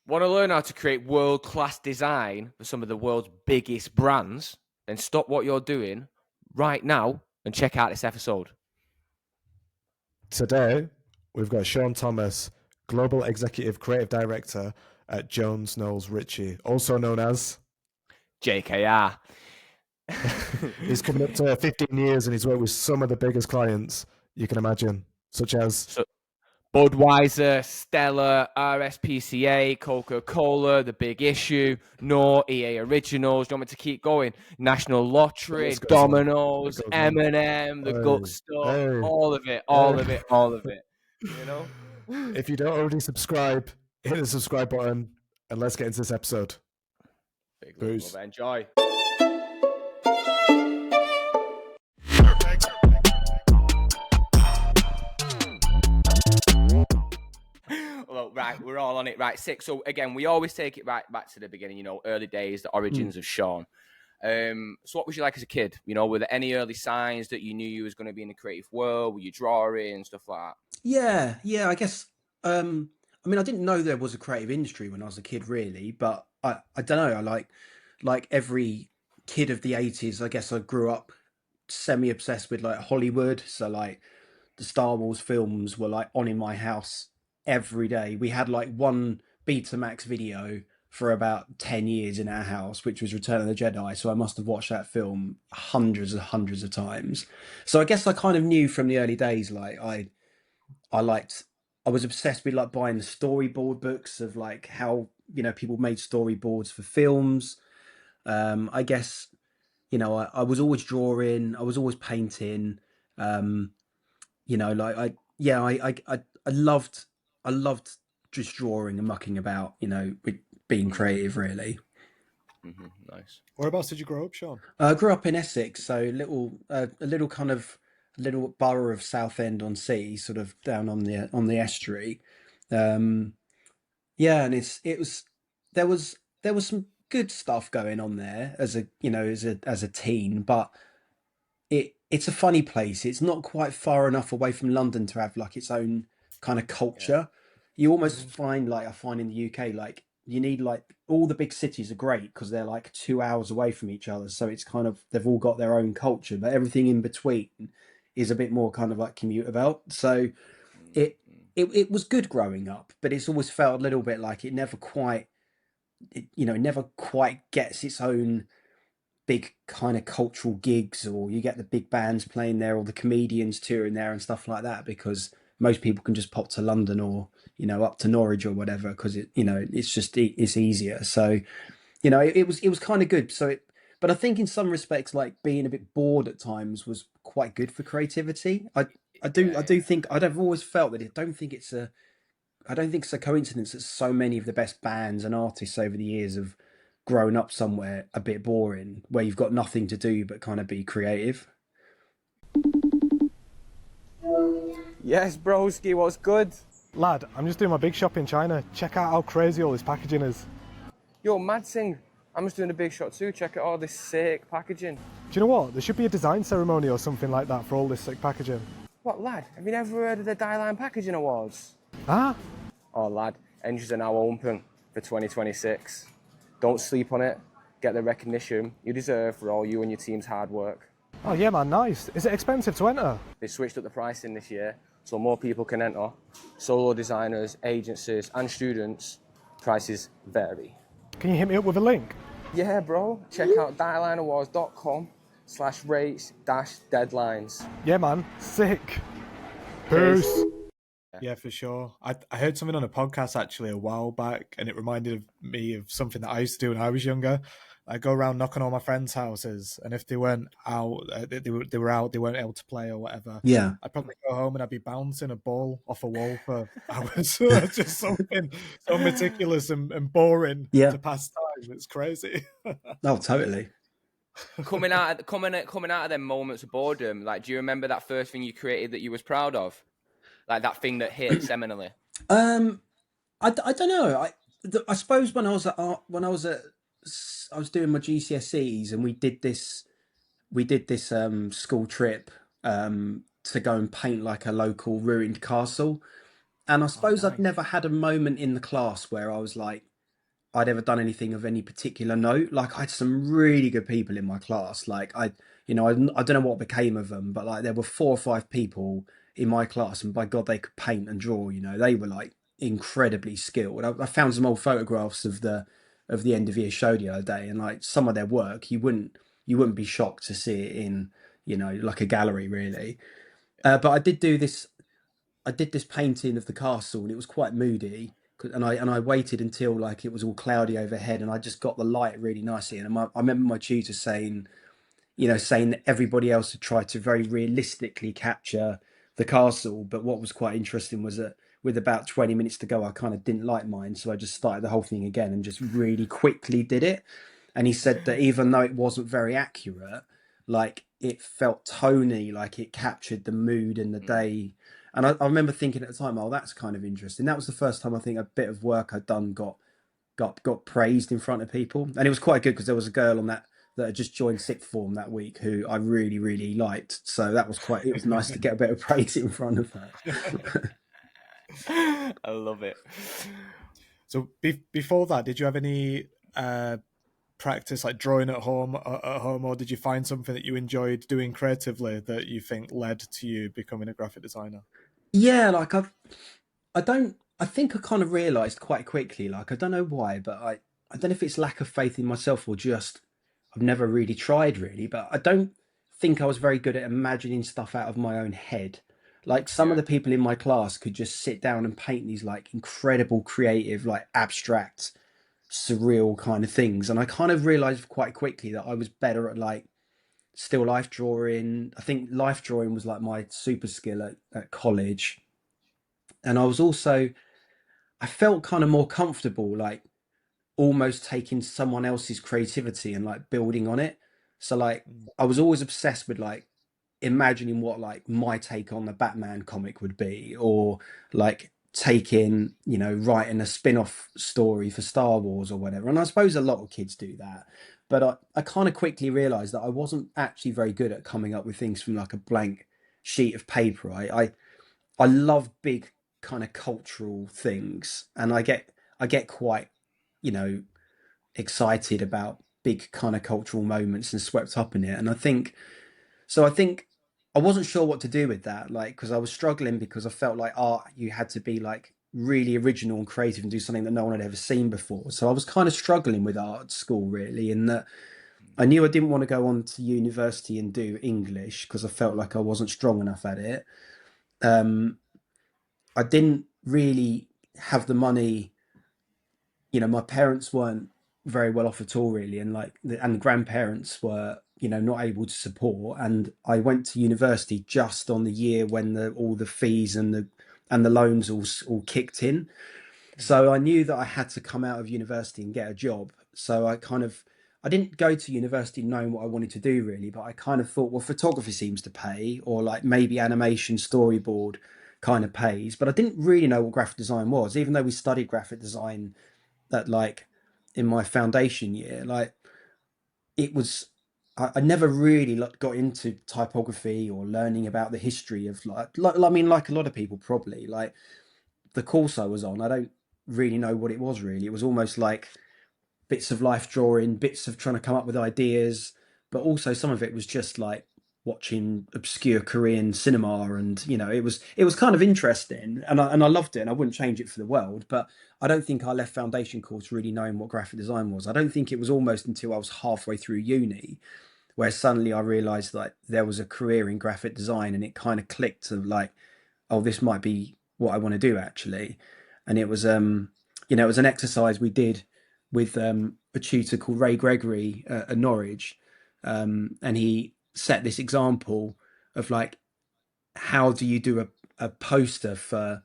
Want to learn how to create world-class design for some of the world's biggest brands? Then stop what you're doing right now and check out this episode. Today, we've got Sean Thomas, Global Executive Creative Director at Jones Knowles Ritchie, also known as JKR. He's coming up to 15 years and he's worked with some of the biggest clients you can imagine, such as Budweiser, Stella, RSPCA, Coca-Cola, The Big Issue, No, EA Originals. Do you want me to keep going? National Lottery, Domino's, M&M, The Gut Stuff, all of it. You know? If you don't already subscribe, hit the subscribe button and let's get into this episode. Big love, enjoy. Well, right, we're all on it. Right, 6. So again, we always take it right back to the beginning, you know, early days, the origins of Sean. So what was you like as a kid? You know, were there any early signs that you knew you was going to be in the creative world? Were you drawing and stuff like that? Yeah, I guess, I mean, I didn't know there was a creative industry when I was a kid, really, but I don't know, I like every kid of the 80s, I guess I grew up semi-obsessed with, like, Hollywood, so, like, the Star Wars films were, like, on in my house every day. We had, like, one Betamax video for about 10 years in our house, which was Return of the Jedi, so I must have watched that film hundreds of times. So I guess I kind of knew from the early days, like, I was obsessed with, like, buying the storyboard books of, like, how, you know, people made storyboards for films. I guess, you know, I was always drawing, I was always painting. You know, like I loved just drawing and mucking about, you know, with being creative, really. Nice. Whereabouts did you grow up, Sean? I grew up in Essex, so a little borough of Southend on Sea, sort of down on the estuary. And there was some good stuff going on there as a teen, but it's a funny place. It's not quite far enough away from London to have, like, its own kind of culture. You almost find, like I find in the UK, like, you need, like, all the big cities are great because they're like 2 hours away from each other, so it's kind of, they've all got their own culture, but everything in between is a bit more kind of like commute about. So it was good growing up, but it's always felt a little bit like it never quite gets its own big kind of cultural gigs, or you get the big bands playing there or the comedians touring there and stuff like that, because most people can just pop to London or, you know, up to Norwich or whatever, because it's easier. So, you know, it was kind of good. But I think in some respects, like, being a bit bored at times was quite good for creativity. I've always felt that I don't think it's a coincidence that so many of the best bands and artists over the years have grown up somewhere a bit boring, where you've got nothing to do but kind of be creative. Yes, broski, what's good? Lad, I'm just doing my big shop in China. Check out how crazy all this packaging is. Yo, mad thing. I'm just doing a big shot too. Check out all this sick packaging. Do you know what? There should be a design ceremony or something like that for all this sick packaging. What, lad? Have you never heard of the Dieline Packaging Awards? Ah? Oh, lad, entries are now open for 2026. Don't sleep on it. Get the recognition you deserve for all you and your team's hard work. Oh yeah, man, nice. Is it expensive to enter? They switched up the pricing this year, so more people can enter. Solo designers, agencies, and students, prices vary. Can you hit me up with a link? Yeah, bro. Check out dielineawards.com/race-deadlines. Yeah, man. Sick. Peace. Yeah, for sure. I heard something on a podcast actually a while back, and it reminded me of something that I used to do when I was younger. I go around knocking on my friends' houses, and if they weren't out, they were out, they weren't able to play or whatever. Yeah, I'd probably go home and I'd be bouncing a ball off a wall for hours. Just something so meticulous and boring to pass time. It's crazy. Oh, totally. coming out of them moments of boredom, like, do you remember that first thing you created that you was proud of? Like that thing that hit seminally? I don't know. I suppose when I was doing my GCSEs, and we did this school trip to go and paint, like, a local ruined castle. And I suppose I'd never had a moment in the class where I was like, I'd ever done anything of any particular note. Like I had some really good people in my class. Like I don't know what became of them, but like there were 4 or 5 people in my class, and by God, they could paint and draw. They were like incredibly skilled. I found some old photographs of the end of year show the other day, and like some of their work, you wouldn't be shocked to see it in like a gallery really. But I did this painting of the castle, and it was quite moody. And I waited until like it was all cloudy overhead, and I just got the light really nicely. And I remember my tutor saying that everybody else had tried to very realistically capture the castle, but what was quite interesting was that with about 20 minutes to go, I kind of didn't like mine, so I just started the whole thing again and just really quickly did it. And he said that even though it wasn't very accurate, like it felt toney, like it captured the mood and the day. And I remember thinking at the time, oh, that's kind of interesting. That was the first time I think a bit of work I'd done got praised in front of people. And it was quite good because there was a girl on that had just joined sixth form that week who I really, really liked. So it was nice to get a bit of praise in front of her. I love it. So before that, did you have any practice like drawing at home, or did you find something that you enjoyed doing creatively that you think led to you becoming a graphic designer? Yeah, like I think I kind of realised quite quickly, like I don't know why, but I don't know if it's lack of faith in myself or just I've never really tried really, but I don't think I was very good at imagining stuff out of my own head. Like some of the people in my class could just sit down and paint these like incredible creative, like abstract, surreal kind of things. And I kind of realised quite quickly that I was better at like still life drawing. I think life drawing was like my super skill at college. And I felt kind of more comfortable, like almost taking someone else's creativity and like building on it. So like I was always obsessed with like imagining what like my take on the Batman comic would be, or like writing a spin-off story for Star Wars or whatever. And I suppose a lot of kids do that. But I kind of quickly realized that I wasn't actually very good at coming up with things from like a blank sheet of paper. I love big kind of cultural things, and I get quite excited about big kind of cultural moments and swept up in it. And I think I wasn't sure what to do with that, like because I was struggling, because I felt like art, you had to be like really original and creative and do something that no one had ever seen before. So I was kind of struggling with art at school really, in that I knew I didn't want to go on to university and do English because I felt like I wasn't strong enough at it. I didn't really have the money. My parents weren't very well off at all really, and the grandparents were not able to support. And I went to university just on the year when all the fees and the loans all kicked in. So I knew that I had to come out of university and get a job. So I didn't go to university knowing what I wanted to do really, but I kind of thought, well, photography seems to pay, or like maybe animation, storyboard kind of pays. But I didn't really know what graphic design was, even though we studied graphic design that like in my foundation year. Like it was, I never really got into typography or learning about the history of I mean, like a lot of people probably, like the course I was on, I don't really know what it was really. It was almost like bits of life drawing, bits of trying to come up with ideas, but also some of it was just like watching obscure Korean cinema, and it was kind of interesting, and I loved it, and I wouldn't change it for the world. But I don't think I left foundation course really knowing what graphic design was. I don't think it was almost until I was halfway through uni where suddenly I realized like there was a career in graphic design, and it kind of clicked of like, oh, this might be what I want to do actually. And it was it was an exercise we did with a tutor called Ray Gregory at Norwich, and he set this example of like, how do you do a poster for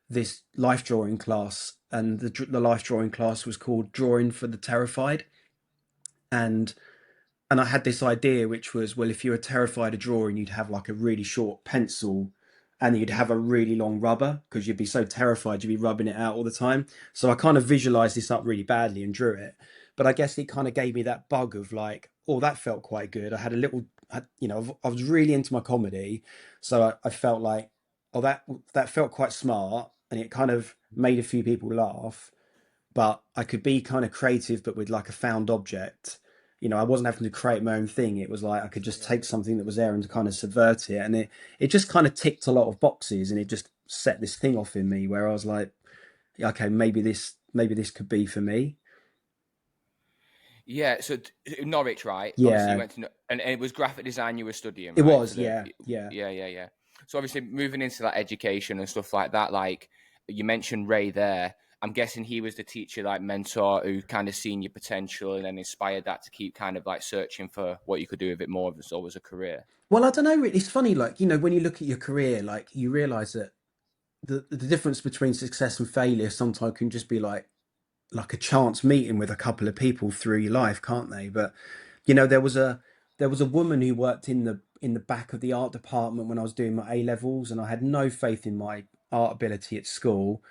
this life drawing class? And the life drawing class was called Drawing for the Terrified. And I had this idea, which was, well, if you were terrified of drawing, you'd have like a really short pencil and you'd have a really long rubber, because you'd be so terrified you'd be rubbing it out all the time. So I kind of visualized this up really badly and drew it. But I guess it kind of gave me that bug of like, oh, that felt quite good. I had a little, I was really into my comedy. So I felt like, oh, that felt quite smart. And it kind of made a few people laugh. but I could be kind of creative, but with like a found object. You know, I wasn't having to create my own thing. It was like I could just take something that was there and kind of subvert it, and it just kind of ticked a lot of boxes, and it just set this thing off in me where I was like, okay, maybe this could be for me. Yeah, so Norwich, right? Obviously, you Yeah, went to and it was graphic design you were studying, it right? was. Yeah. Yeah. So obviously, moving into that education and stuff like that, like you mentioned Ray there. I'm guessing he was the teacher, like mentor, who kind of seen your potential and then inspired that to keep kind of like searching for what you could do with it more as always a career. Well, I don't know. It's funny, like, you know, when you look at your career, like you realize that the difference between success and failure sometimes can just be like a chance meeting with a couple of people through your life, can't they? But you know, there was a woman who worked in the back of the art department when I was doing my A levels, and I had no faith in my art ability at school.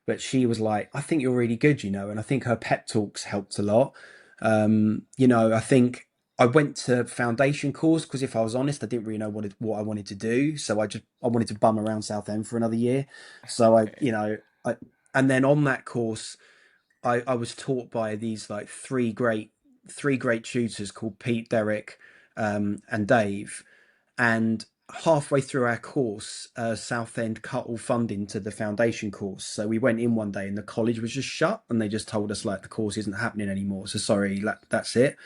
But she was like, "I think you're really good," you know, and I think her pep talks helped a lot. You know, I think I went to foundation course because if I was honest, I didn't really know what I wanted to do, so I wanted to bum around Southend for another year. So I, you know, and then on that course. I was taught by these like three great tutors called Pete, Derek, and Dave. And halfway through our course, Southend cut all funding to the foundation course. So we went in one day and the college was just shut, and they just told us like the course isn't happening anymore. So sorry, that's it.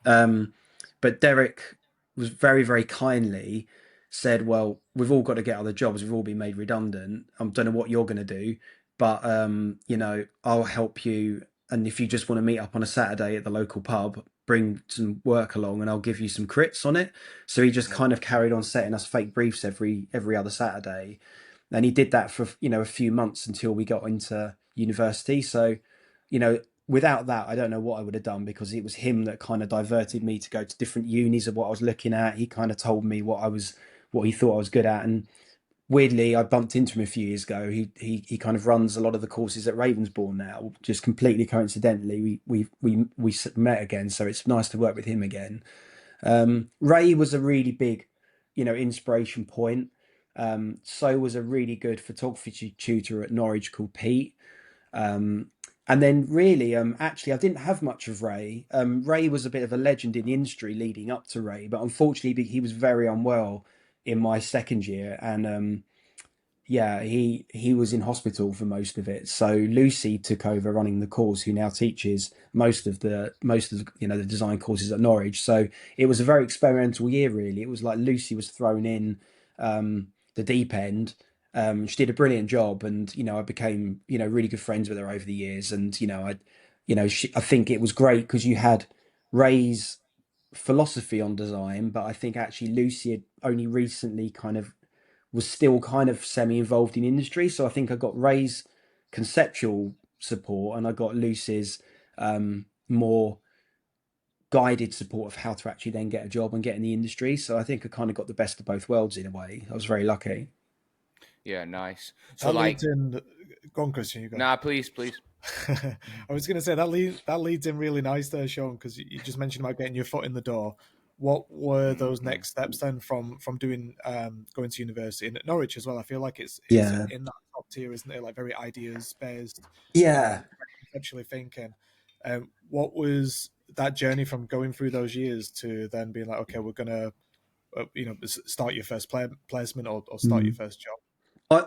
But Derek was very kindly said, "Well, we've all got to get other jobs. We've all been made redundant. I don't know what you're going to do, but you know, I'll help you. And if you just want to meet up on a Saturday at the local pub, bring some work along, and I'll give you some crits on it." So he just kind of carried on setting us fake briefs every other Saturday, and he did that for, you know, a few months until we got into university. So, you know, without that, I don't know what I would have done, because it was him that kind of diverted me to go to different unis of what I was looking at. He kind of told me what he thought I was good at. And weirdly, I bumped into him a few years ago. He kind of runs a lot of the courses at Ravensbourne now. Just completely coincidentally, we met again, so it's nice to work with him again. Ray was a really big, you know, inspiration point. So was a really good photography tutor at Norwich called Pete. And then really, actually, I didn't have much of Ray. Ray was a bit of a legend in the industry leading up to Ray, but unfortunately, he was very unwell in my second year, and yeah, he was in hospital for most of it. So Lucy took over running the course, who now teaches most of the you know, the design courses at Norwich. So it was a very experimental year, really. It was like Lucy was thrown in the deep end. She did a brilliant job, and you know, I became, you know, really good friends with her over the years. And you know, I think it was great because you had Ray's philosophy on design, but I think actually Lucy had only recently kind of was still kind of semi-involved in industry. So I think I got Ray's conceptual support, and I got Lucy's more guided support of how to actually then get a job and get in the industry. So I think I kind of got the best of both worlds in a way. I was very lucky. Yeah, nice. So That like, leads in. Go on, Christian. You go. nah, please. I was going to say that leads in really nice there, Sean, because you just mentioned about getting your foot in the door. What were those next steps then from doing going to university and at Norwich as well? I feel like it's Yeah. in that top tier, isn't it? Like very ideas based, Yeah. conceptually thinking. What was that journey from going through those years to then being like, okay, we're gonna you know, start your first placement or start your first job?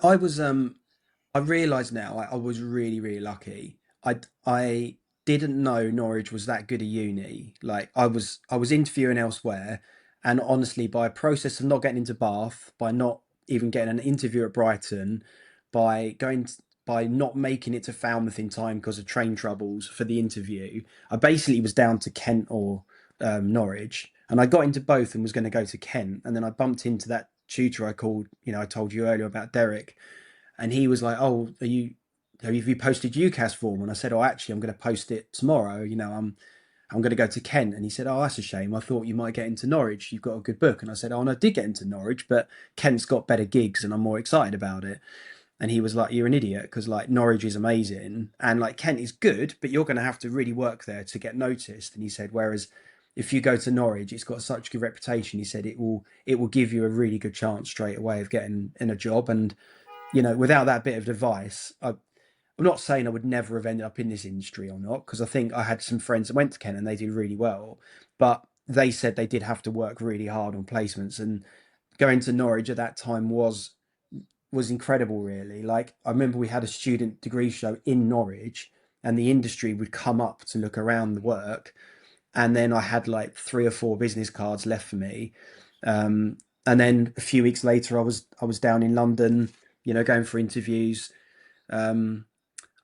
I was I realise now I was really lucky. I didn't know Norwich was that good a uni. Like I was interviewing elsewhere, and honestly, by a process of not getting into Bath, by not even getting an interview at Brighton, by not making it to Falmouth in time because of train troubles for the interview, I basically was down to Kent or Norwich, and I got into both and was going to go to Kent, and then I bumped into that tutor I called, you know, I told you earlier about Derek, and he was like, "Oh, have you posted UCAS form?" And I said, "Oh, actually, I'm going to post it tomorrow. You know, I'm going to go to Kent." And he said, "Oh, that's a shame. I thought you might get into Norwich. You've got a good book." And I said, "Oh, and I did get into Norwich, but Kent's got better gigs, and I'm more excited about it." And he was like, "You're an idiot, because like Norwich is amazing, and like Kent is good, but you're going to have to really work there to get noticed." And he said, "Whereas if you go to Norwich, it's got such a good reputation." He said, "It will give you a really good chance straight away of getting in a job." And you know, without that bit of advice, I'm not saying I would never have ended up in this industry or not, because I think I had some friends that went to Kent and they did really well, but they said they did have to work really hard on placements, and going to Norwich at that time was incredible, really. Like, I remember we had a student degree show in Norwich, and the industry would come up to look around the work, and then I had like 3 or 4 business cards left for me. And then a few weeks later, I was down in London, going for interviews. I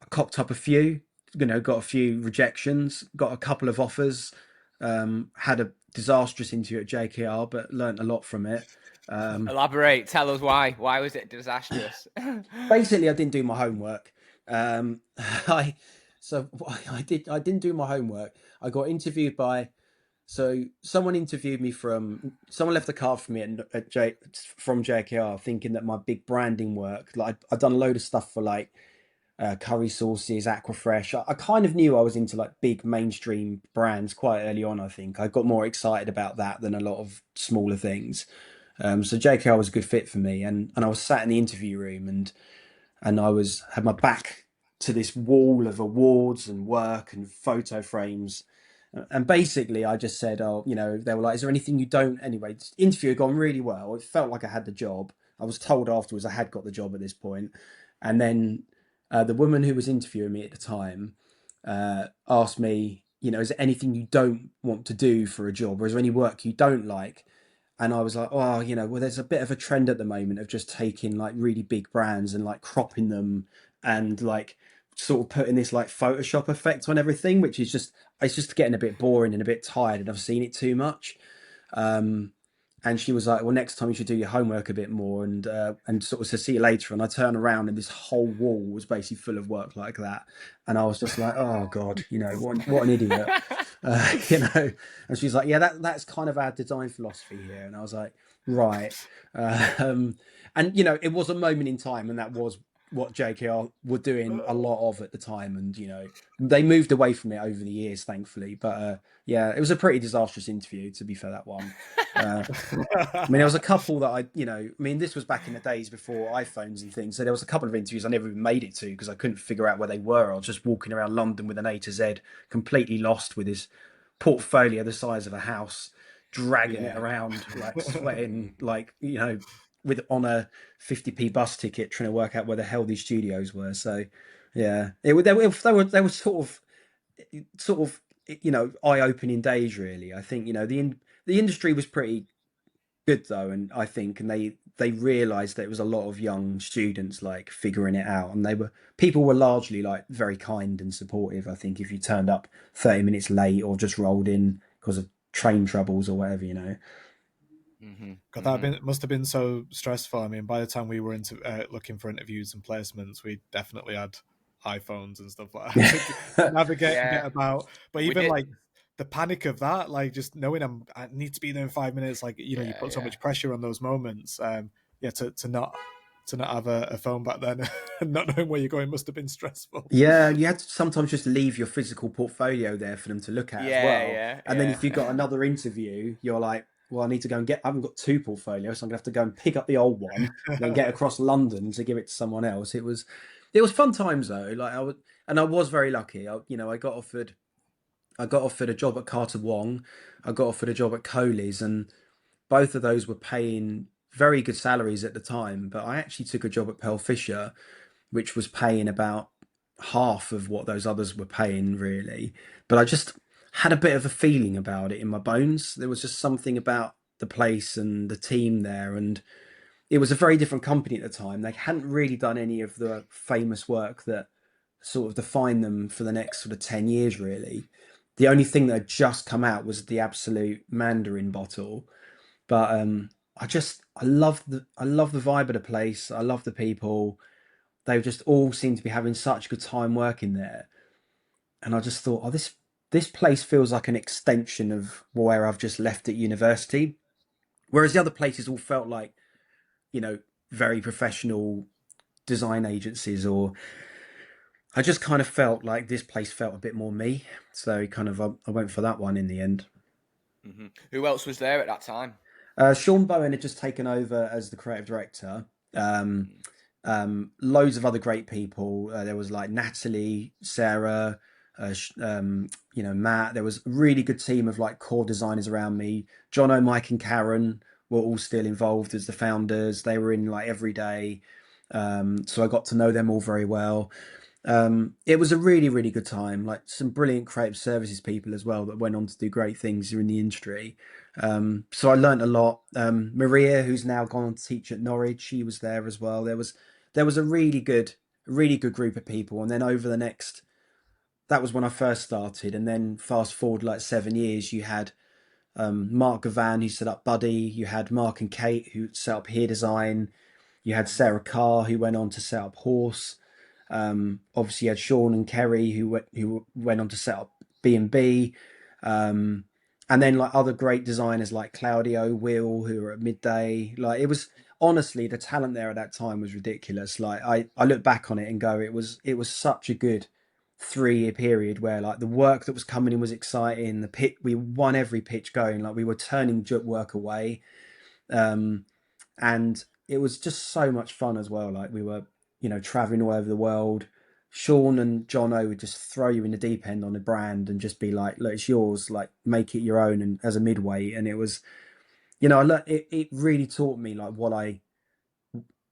cocked up a few, got a few rejections, got a couple of offers, had a disastrous interview at JKR, but learnt a lot from it. Elaborate. Tell us why. Why was it disastrous? Basically, I didn't do my homework. I didn't do my homework. I got interviewed by. So someone interviewed me someone left a card for me from JKR, thinking that my big branding work, like I'd done a load of stuff for like curry sauces, Aquafresh. I kind of knew I was into like big mainstream brands quite early on. I think I got more excited about that than a lot of smaller things. So JKR was a good fit for me, and I was sat in the interview room, and I had my back to this wall of awards and work and photo frames. And basically, I just said, they were like, is there anything you don't? Anyway, the interview had gone really well. It felt like I had the job. I was told afterwards I had got the job at this point. And then the woman who was interviewing me at the time asked me, is there anything you don't want to do for a job? Or is there any work you don't like? And I was like, well, there's a bit of a trend at the moment of just taking like really big brands and like cropping them and like sort of putting this like Photoshop effect on everything, which is it's just getting a bit boring and a bit tired, and I've seen it too much. And she was like, well, next time you should do your homework a bit more, and sort of said, see you later. And I turn around and this whole wall was basically full of work like that. And I was just like, oh God, what an idiot. And she's like, yeah, that's kind of our design philosophy here. And I was like, right. And it was a moment in time, and that was what JKR were doing a lot of at the time, and they moved away from it over the years, thankfully. But yeah, it was a pretty disastrous interview, to be fair, that one. I mean, there was a couple that this was back in the days before iPhones and things, so there was a couple of interviews I never even made it to because I couldn't figure out where they were. I was just walking around London with an A to Z, completely lost, with his portfolio the size of a house, dragging it around, like sweating, like on a 50p bus ticket, trying to work out where the hell these studios were. So yeah, they were sort of eye-opening days, really. I think the industry was pretty good though, and they realized that it was a lot of young students like figuring it out, and people were largely like very kind and supportive. I think if you turned up 30 minutes late or just rolled in because of train troubles or whatever, God, that must have been so stressful. I mean, by the time we were looking for interviews and placements, we definitely had iPhones and stuff like that to navigate and get about. But even like the panic of that, like just knowing I need to be there in 5 minutes, like you put so much pressure on those moments. To not have a phone back then and not knowing where you're going must have been stressful. Yeah, you had to sometimes just leave your physical portfolio there for them to look at as well. And then if you got another interview, you're like, well, I need to go and I haven't got 2 portfolios, so I'm gonna have to go and pick up the old one, then get across London to give it to someone else. It was fun times though. Like I was very lucky. I got offered a job at Carter Wong. I got offered a job at Coley's, and both of those were paying very good salaries at the time. But I actually took a job at Pearl Fisher, which was paying about half of what those others were paying, really. But I just had a bit of a feeling about it in my bones. There was just something about the place and the team there, and it was a very different company at the time. They hadn't really done any of the famous work that sort of defined them for the next sort of 10 years, really. The only thing that had just come out was the Absolute Mandarin bottle. But I love the vibe of the place. I love the people. They just all seem to be having such a good time working there. And I just thought, oh, this place feels like an extension of where I've just left at university. Whereas the other places all felt like, very professional design agencies, or I just kind of felt like this place felt a bit more me. So I went for that one in the end. Mm-hmm. Who else was there at that time? Sean Bowen had just taken over as the creative director. Loads of other great people. There was like Natalie, Sarah, Matt. There was a really good team of like core designers around me. Jono, Mike, and Karen were all still involved as the founders. They were in like every day. So I got to know them all very well. It was a really, really good time. Like some brilliant creative services people as well that went on to do great things in the industry. So I learned a lot. Maria, who's now gone on to teach at Norwich, she was there as well. There was a really good group of people. And then over the next, that was when I first started. And then fast forward like 7 years, you had Mark Gavan, who set up Buddy. You had Mark and Kate, who set up Here Design. You had Sarah Carr, who went on to set up Horse. Obviously, you had Sean and Kerry, who went on to set up B&B. And then like other great designers like Claudio, Will, who were at Midday. Like it was honestly, the talent there at that time was ridiculous. Like I look back on it and go, it was such a good 3-year period where like the work that was coming in was exciting. The pit, we won every pitch going. Like we were turning work away, and it was just so much fun as well. Like we were, traveling all over the world. Sean and Jono would just throw you in the deep end on a brand and just be like, look, it's yours, like make it your own. And as a midweight, and it was, I learned, it really taught me like what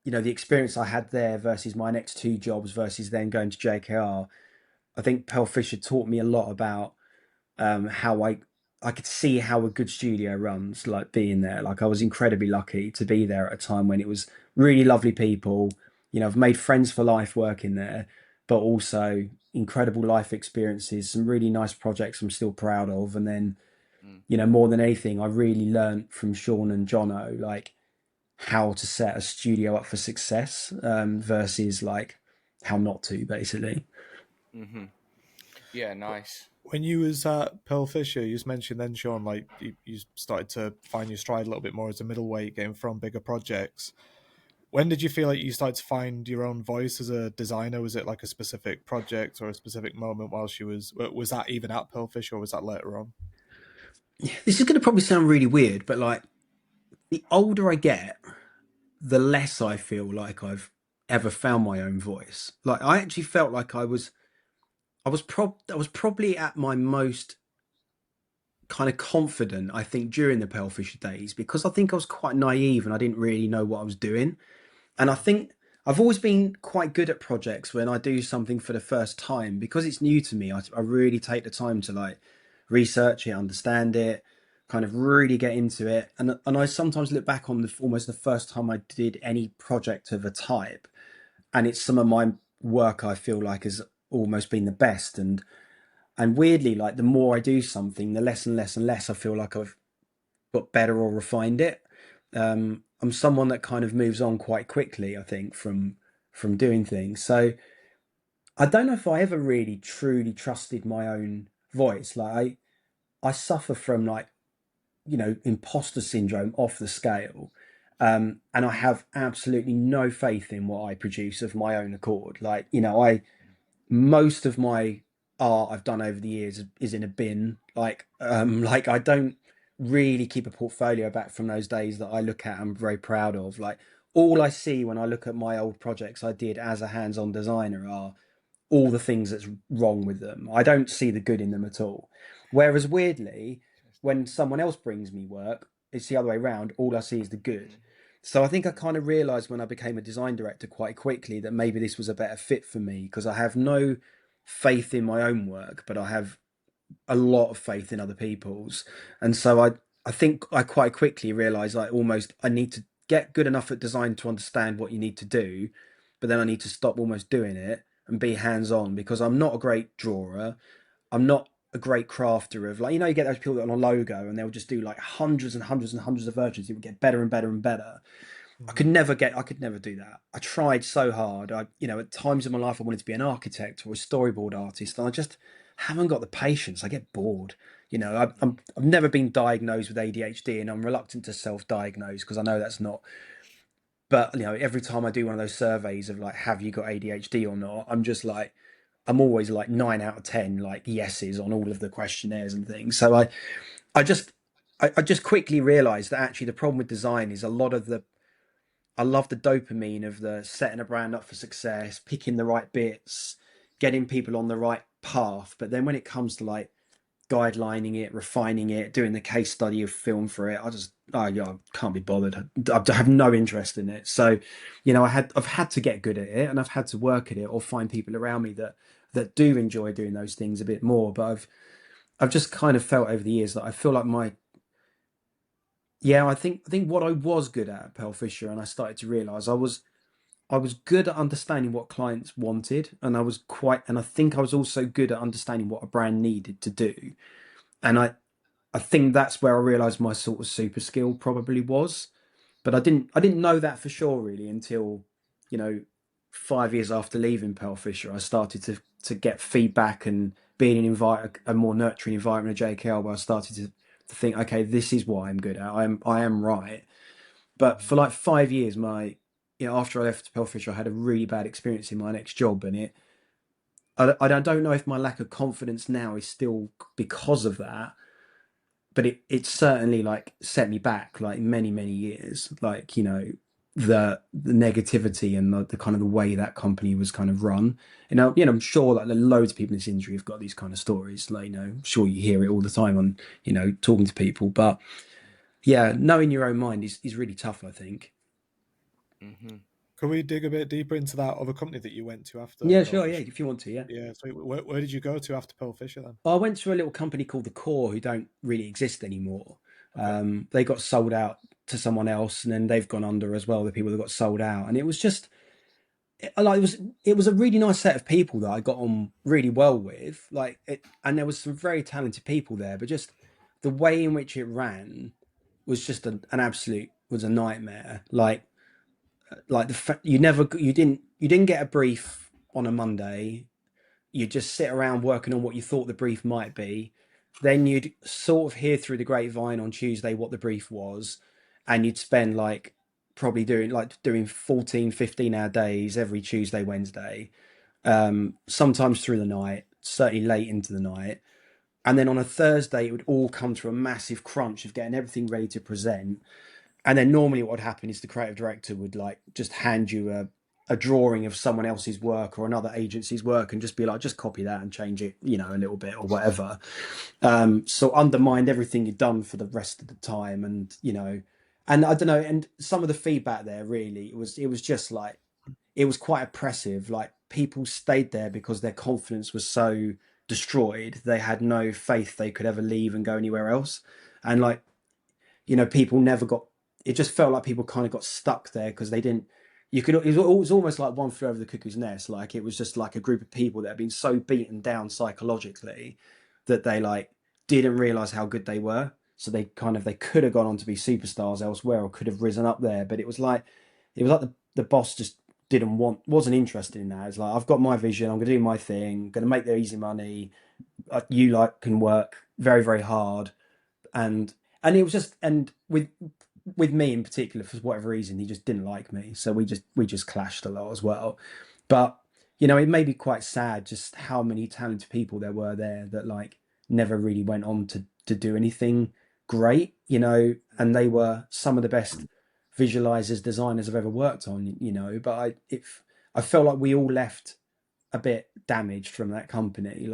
the experience I had there versus my next 2 jobs versus then going to JKR. I think Pearl Fisher taught me a lot about how I could see how a good studio runs, like being there. Like I was incredibly lucky to be there at a time when it was really lovely people. I've made friends for life working there, but also incredible life experiences, some really nice projects I'm still proud of. And then, more than anything, I really learned from Sean and Jono, like how to set a studio up for success versus like how not to, basically. Mm-hmm. Yeah, nice. When you was at Pearl Fisher, you just mentioned then, Sean, like you started to find your stride a little bit more as a middleweight, getting from bigger projects. When did you feel like you started to find your own voice as a designer? Was it like a specific project or a specific moment while was that even at Pearl Fisher or was that later on? This is going to probably sound really weird, but like the older I get, the less I feel like I've ever found my own voice. Like I actually felt like I was probably at my most kind of confident, I think, during the Pearl Fisher days, because I think I was quite naive and I didn't really know what I was doing. And I think I've always been quite good at projects when I do something for the first time, because it's new to me. I really take the time to like research it, understand it, kind of really get into it. And I sometimes look back on almost the first time I did any project of a type, and it's some of my work I feel like has almost been the best. And weirdly, like the more I do something, the less and less and less I feel like I've got better or refined it. I'm someone that kind of moves on quite quickly, I think, from doing things. So I don't know if I ever really truly trusted my own voice. Like I suffer from like, imposter syndrome off the scale. And I have absolutely no faith in what I produce of my own accord. Like, most of my art I've done over the years is in a bin. Like I don't really keep a portfolio back from those days that I look at and I'm very proud of. Like all I see when I look at my old projects I did as a hands-on designer are all the things that's wrong with them. I don't see the good in them at all. Whereas weirdly, when someone else brings me work, it's the other way around. All I see is the good. So I think I kind of realized when I became a design director quite quickly that maybe this was a better fit for me, because I have no faith in my own work, but I have a lot of faith in other people's. And so I think I quite quickly realized like almost I need to get good enough at design to understand what you need to do, but then I need to stop almost doing it and be hands-on, because I'm not a great drawer. I'm not a great crafter of like, you get those people that are on a logo and they'll just do like hundreds and hundreds and hundreds of versions. It would get better and better and better. I could never do that. I tried so hard. At times in my life I wanted to be an architect or a storyboard artist, and I just haven't got the patience. I get bored. I've never been diagnosed with ADHD, and I'm reluctant to self-diagnose because I know that's not. But every time I do one of those surveys of like, have you got ADHD or not, I'm always like 9 out of 10 like yeses on all of the questionnaires and things. So I just quickly realized that actually the problem with design is a lot of the I love the dopamine of the setting a brand up for success, picking the right bits, getting people on the right path. But then when it comes to like guidelining it, refining it, doing the case study of film for it, I can't be bothered. I have no interest in it. So, you know, I've had to get good at it, and I've had to work at it, or find people around me that do enjoy doing those things a bit more. But I've just kind of felt over the years that I feel like I think what I was good at Pearl Fisher, and I started to realize I was good at understanding what clients wanted, and I think I was also good at understanding what a brand needed to do. And I think that's where I realized my sort of super skill probably was. But I didn't know that for sure really until, you know, 5 years after leaving Pearl Fisher. I started to get feedback and being in a more nurturing environment at JKL, where I started to think, okay, this is what I'm good at. I am right. But for like 5 years, after I left Pearl Fisher, I had a really bad experience in my next job, and I don't know if my lack of confidence now is still because of that, but it certainly like set me back like many years. Like, you know, the negativity and the kind of the way that company was kind of run. And now, you know, I'm sure that loads of people in this industry have got these kind of stories. Like, you know, I'm sure you hear it all the time on, you know, talking to people. But yeah, knowing your own mind is really tough, I think. Mm-hmm. Can we dig a bit deeper into that other company that you went to after? Yeah, sure. Yeah, if you want to. Yeah. Yeah. So where did you go to after Pearl Fisher then? I went to a little company called The Core, who don't really exist anymore. Okay. They got sold out to someone else, and then they've gone under as well, the people that got sold out. And it was just it was a really nice set of people that I got on really well with. And there was some very talented people there, but just the way in which it ran was just an absolute was a nightmare. You didn't get a brief on a Monday. You just sit around working on what you thought the brief might be. Then you'd sort of hear through the grapevine on Tuesday what the brief was, and you'd spend probably doing 14, 15-hour days every Tuesday, Wednesday, sometimes through the night, certainly late into the night. And then on a Thursday, it would all come to a massive crunch of getting everything ready to present. And then normally what would happen is the creative director would just hand you a drawing of someone else's work or another agency's work, and just be like, just copy that and change it, you know, a little bit or whatever. So undermined everything you'd done for the rest of the time. And, you know, and I don't know, and some of the feedback there really, it was just like, it was quite oppressive. Like, people stayed there because their confidence was so destroyed. They had no faith they could ever leave and go anywhere else. And like, you know, it just felt like people kind of got stuck there because they didn't, it was almost like one flew over the cuckoo's nest. Like, it was just like a group of people that had been so beaten down psychologically that they didn't realize how good they were. So they could have gone on to be superstars elsewhere, or could have risen up there. But it was like the boss just wasn't interested in that. It's like, I've got my vision, I'm going to do my thing, going to make the easy money. You can work very, very hard. And it was just, and with me in particular, for whatever reason, he just didn't like me. So we just clashed a lot as well. But, you know, it made me quite sad just how many talented people there were there that never really went on to do anything great, you know, and they were some of the best visualizers, designers I've ever worked on, you know. But I felt like we all left a bit damaged from that company.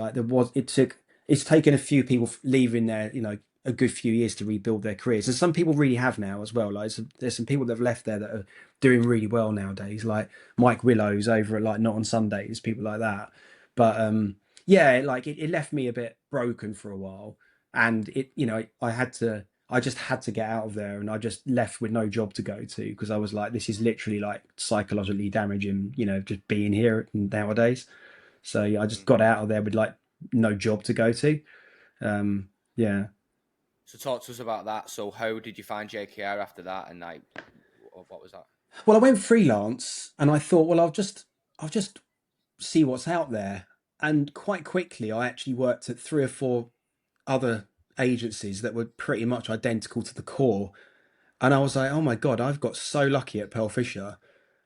It's taken a few people leaving there, you know, a good few years to rebuild their careers, and some people really have now as well. There's some people that have left there that are doing really well nowadays, like Mike Willows over at Not on Sundays, people like that. But it left me a bit broken for a while, and I just had to get out of there, and I just left with no job to go to, because I was like, this is literally psychologically damaging, you know, just being here nowadays. So I just got out of there with no job to go to. Yeah. So talk to us about that. So how did you find JKR after that, and what was that? Well, I went freelance, and I thought, well, I'll just see what's out there. And quite quickly, I actually worked at 3 or 4 other agencies that were pretty much identical to The Core. And I was like, oh my God, I've got so lucky at Pearl Fisher.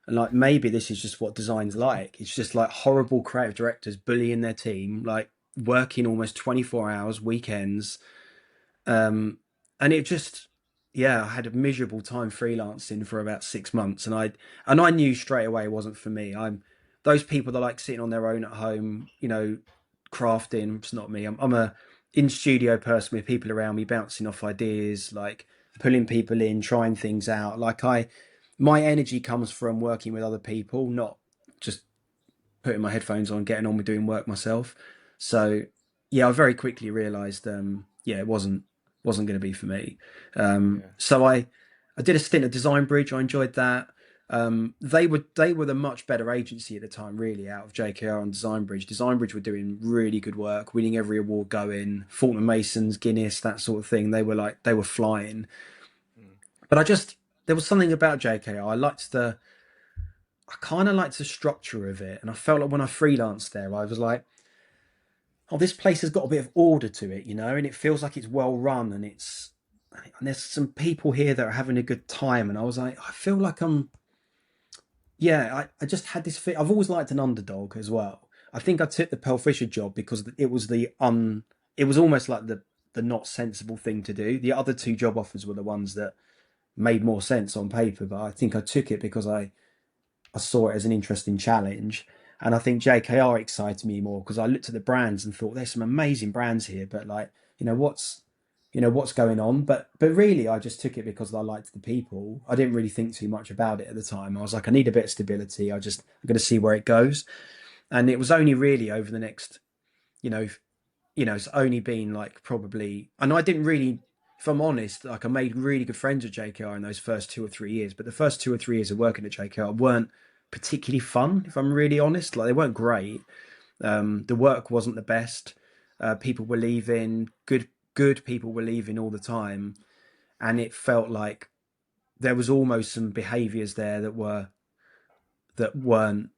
And maybe this is just what design's like. It's just horrible creative directors bullying their team, working almost 24 hours, weekends. And it just, yeah, I had a miserable time freelancing for about 6 months, and I knew straight away it wasn't for me. I'm those people that like sitting on their own at home, crafting. It's not me. I'm a in studio person with people around me bouncing off ideas, like pulling people in, trying things out. My energy comes from working with other people, not just putting my headphones on, getting on with doing work myself. So yeah, I very quickly realised, yeah, it wasn't going to be for me. So I did a stint at Design Bridge. I enjoyed that. They were the much better agency at the time, really, out of JKR and Design Bridge. Design Bridge were doing really good work, winning every award going. Fortnum Masons, Guinness, that sort of thing. They were flying. But there was something about JKR. I kind of liked the structure of it, and I felt like when I freelanced there, I was like, oh, this place has got a bit of order to it, and it feels like it's well run, and there's some people here that are having a good time, and I was like, I feel like I just had this I've always liked an underdog as well. I think I took the Pearl Fisher job because it was it was almost like the not sensible thing to do. The other two job offers were the ones that made more sense on paper, but I think I took it because I saw it as an interesting challenge. And I think JKR excited me more because I looked at the brands and thought there's some amazing brands here, but like, what's going on? But really I just took it because I liked the people. I didn't really think too much about it at the time. I was like, I need a bit of stability. I'm going to see where it goes. And it was only really over the next, it's only been like probably, and I didn't really, if I'm honest, like I made really good friends with JKR in those first 2 or 3 years, but the first 2 or 3 years of working at JKR weren't particularly fun, if I'm really honest. Like they weren't great. The work wasn't the best. People were leaving. Good people were leaving all the time, and it felt like there was almost some behaviours there that weren't.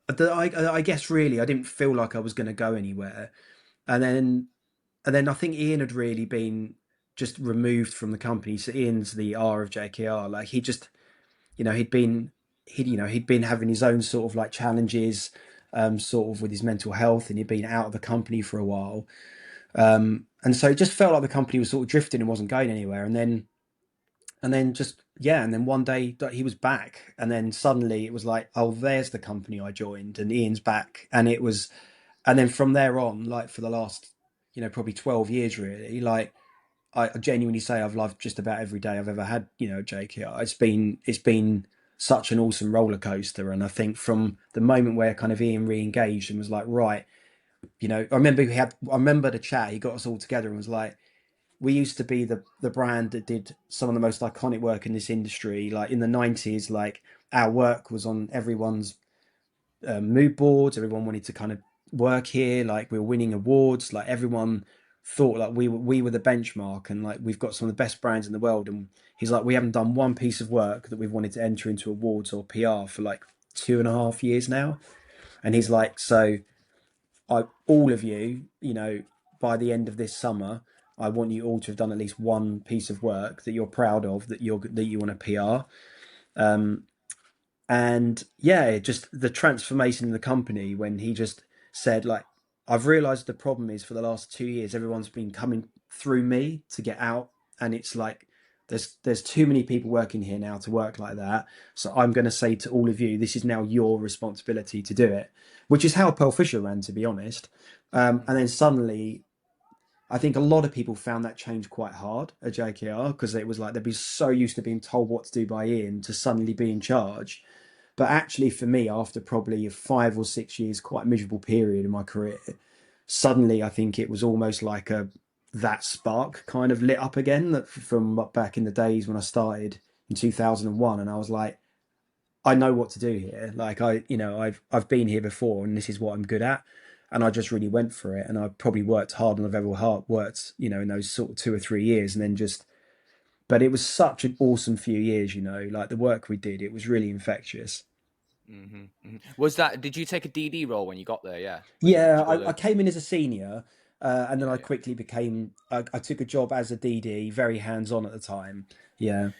I guess really I didn't feel like I was going to go anywhere, and then I think Ian had really been just removed from the company. So Ian's the R of JKR. Like he just, he'd been having his own sort of like challenges, sort of with his mental health, and he'd been out of the company for a while. And so it just felt like the company was sort of drifting and wasn't going anywhere. And then one day he was back, and then suddenly it was like, oh, there's the company I joined, and Ian's back. And then from there on, like for the last, probably 12 years really, like I genuinely say I've loved just about every day I've ever had, JKR. It's been such an awesome roller coaster. And I think from the moment where kind of Ian re-engaged and was like, right, I remember the chat, he got us all together and was like, we used to be the brand that did some of the most iconic work in this industry. Like in the 90s, like our work was on everyone's mood boards. Everyone wanted to kind of work here. Like we were winning awards. Like everyone thought like we were the benchmark, and like we've got some of the best brands in the world. And he's like, we haven't done one piece of work that we've wanted to enter into awards or PR for like 2.5 years now. And he's like, so all of you, by the end of this summer, I want you all to have done at least one piece of work that you're proud of, that you want to PR. And yeah, just the transformation in the company when he just said, like, I've realized the problem is for the last 2 years, everyone's been coming through me to get out. And it's like, there's too many people working here now to work like that. So I'm going to say to all of you, this is now your responsibility to do it, which is how Pearl Fisher ran, to be honest. And then suddenly, I think a lot of people found that change quite hard at JKR, because it was like they'd be so used to being told what to do by Ian to suddenly be in charge. But actually for me, after probably 5 or 6 years, quite a miserable period in my career, suddenly I think it was almost like that spark kind of lit up again, that from back in the days when I started in 2001, and I was like, I know what to do here. Like I've been here before, and this is what I'm good at. And I just really went for it, and I probably worked harder than I've ever worked, in those sort of 2 or 3 years. And then but it was such an awesome few years, like the work we did, it was really infectious. Mm-hmm, mm-hmm. Did you take a DD role when you got there? Yeah. Yeah, I came in as a senior, and then I quickly I took a job as a DD, very hands-on at the time. Yeah.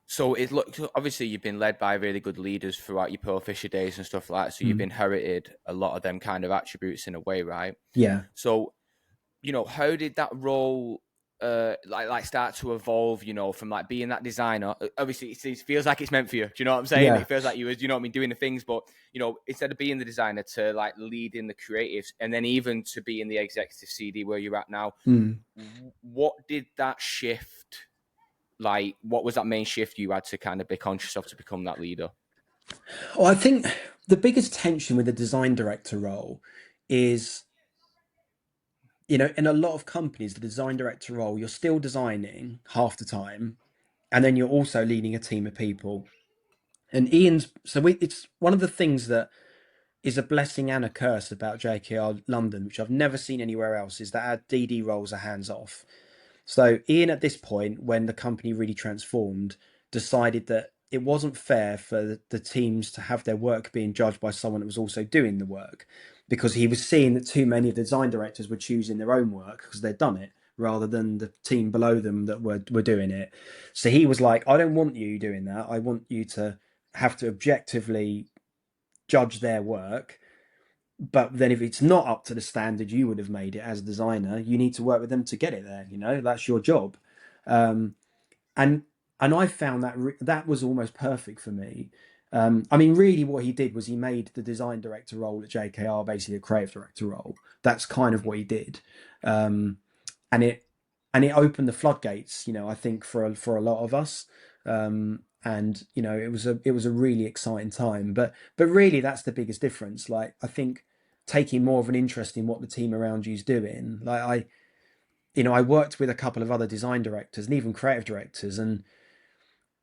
So it looked, obviously you've been led by really good leaders throughout your Pearl Fisher days and stuff like that. So you've inherited a lot of them kind of attributes in a way, right? Yeah. So, how did that role like start to evolve, you know, from like being that designer? Obviously it feels like it's meant for you. Do you know what I'm saying? Yeah. It feels like you was, you know what I mean, doing the things, but you know, instead of being the designer to like lead in the creatives and then even to be in the executive CD where you're at now, what did that shift, like what was that main shift you had to kind of be conscious of to become that leader? Well, I think the biggest tension with the design director role is, you know, in a lot of companies, the design director role, you're still designing half the time, and then you're also leading a team of people. And it's one of the things that is a blessing and a curse about JKR London, which I've never seen anywhere else, is that our DD roles are hands off. So Ian, at this point, when the company really transformed, decided that it wasn't fair for the teams to have their work being judged by someone that was also doing the work, because he was seeing that too many of the design directors were choosing their own work because they'd done it rather than the team below them that were doing it. So he was like, I don't want you doing that. I want you to have to objectively judge their work. But then if it's not up to the standard you would have made it as a designer, you need to work with them to get it there. You know, that's your job. And I found that that was almost perfect for me. I mean, really what he did was he made the design director role at JKR basically a creative director role. That's kind of what he did. And it opened the floodgates, you know, I think for a lot of us. And you know, it was a really exciting time, but really that's the biggest difference. Like, I think taking more of an interest in what the team around you is doing. Like I worked with a couple of other design directors and even creative directors, and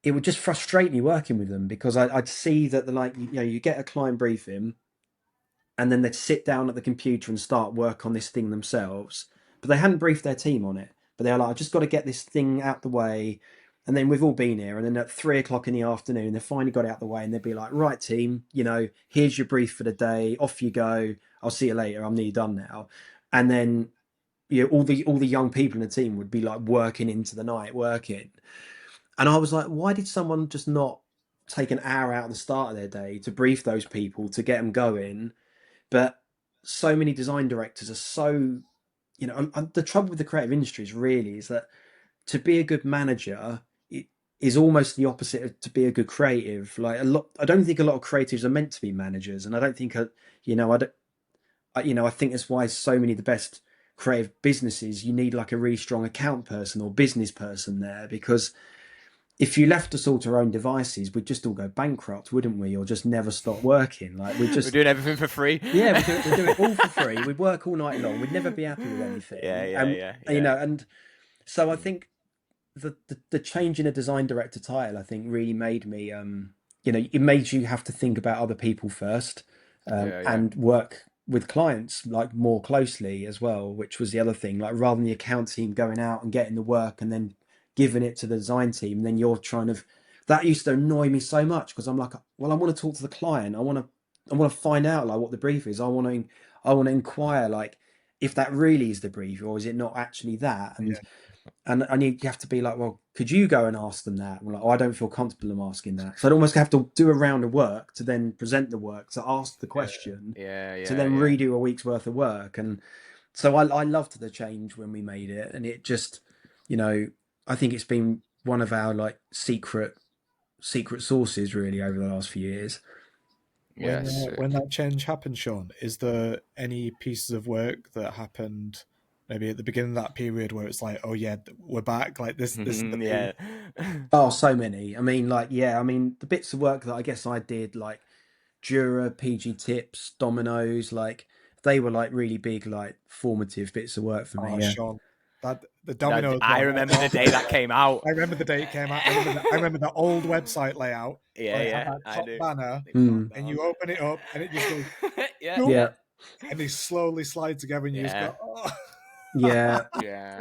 it would just frustrate me working with them because I'd see that you get a client briefing and then they'd sit down at the computer and start work on this thing themselves, but they hadn't briefed their team on it. But they're like, I've just got to get this thing out the way. And then we've all been here. And then at 3:00 in the afternoon, they finally got it out the way and they'd be like, right, team, you know, here's your brief for the day. Off you go. I'll see you later. I'm nearly done now. And then, you know, all the young people in the team would be like working into the night, working. And I was like, why did someone just not take an hour out at the start of their day to brief those people, to get them going? But so many design directors are so, you know, the trouble with the creative industries really is that to be a good manager is almost the opposite of to be a good creative. Like I don't think a lot of creatives are meant to be managers, and I don't think, I think that's why so many of the best creative businesses, you need like a really strong account person or business person there, because if you left us all to our own devices, we'd just all go bankrupt, wouldn't we? Or just never stop working. Like we're doing everything for free. Yeah, we do it all for free. We'd work all night long. We'd never be happy with anything. Yeah. You know, and so I think the change in a design director title, I think, really made me, you know, it made you have to think about other people first, and work with clients like more closely as well, which was the other thing. Like rather than the account team going out and getting the work and then giving it to the design team, then you're trying to. That used to annoy me so much because I'm like, well, I want to talk to the client. I want to find out like what the brief is. I want to inquire like if that really is the brief or is it not actually that. And you have to be like, well, could you go and ask them that? I'm like, oh, I don't feel comfortable in asking that. So I'd almost have to do a round of work to then present the work, to ask the question, to then redo a week's worth of work. And so I loved the change when we made it. And it just, you know, I think it's been one of our like secret sources really over the last few years. When that change happened, Sean, is there any pieces of work that happened maybe at the beginning of that period where it's like, oh yeah, we're back, like this is the Oh, so many. I mean, like, yeah, I mean, the bits of work that I guess I did, like Jura, PG Tips, Domino's, like they were like really big, like formative bits of work for me. Yeah. Sean, the Domino. I remember the day that came out. I remember the day it came out. I remember the old website layout. That top banner, Mm. and you open it up, and it just goes, Yeah. and they slowly slide together, and you just go, oh. Yeah.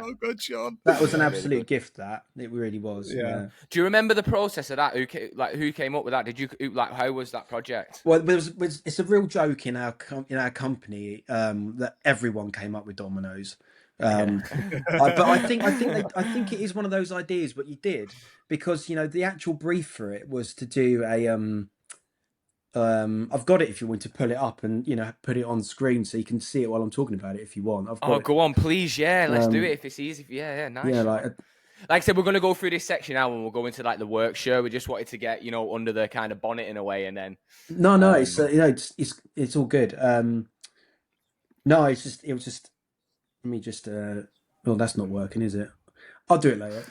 Oh, good, Sean. That was an absolute gift. That it really was. Yeah. Do you remember the process of that? Who came up with that? Did you like? How was that project? Well, it's a real joke in our company that everyone came up with Domino's. But I think it is one of those ideas. But you did, because you know the actual brief for it was to do I've got it if you want to pull it up and put it on screen so you can see it while I'm talking about it. If you want, I've got Oh, it. go on, please. Yeah, let's do it if it's easy. Yeah, nice. Yeah, Like I said, we're going to go through this section now and we'll go into like the work show. We just wanted to get, under the kind of bonnet in a way. And then, no, it's all good. No, it was just, let me just, well, that's not working, is it? I'll do it later.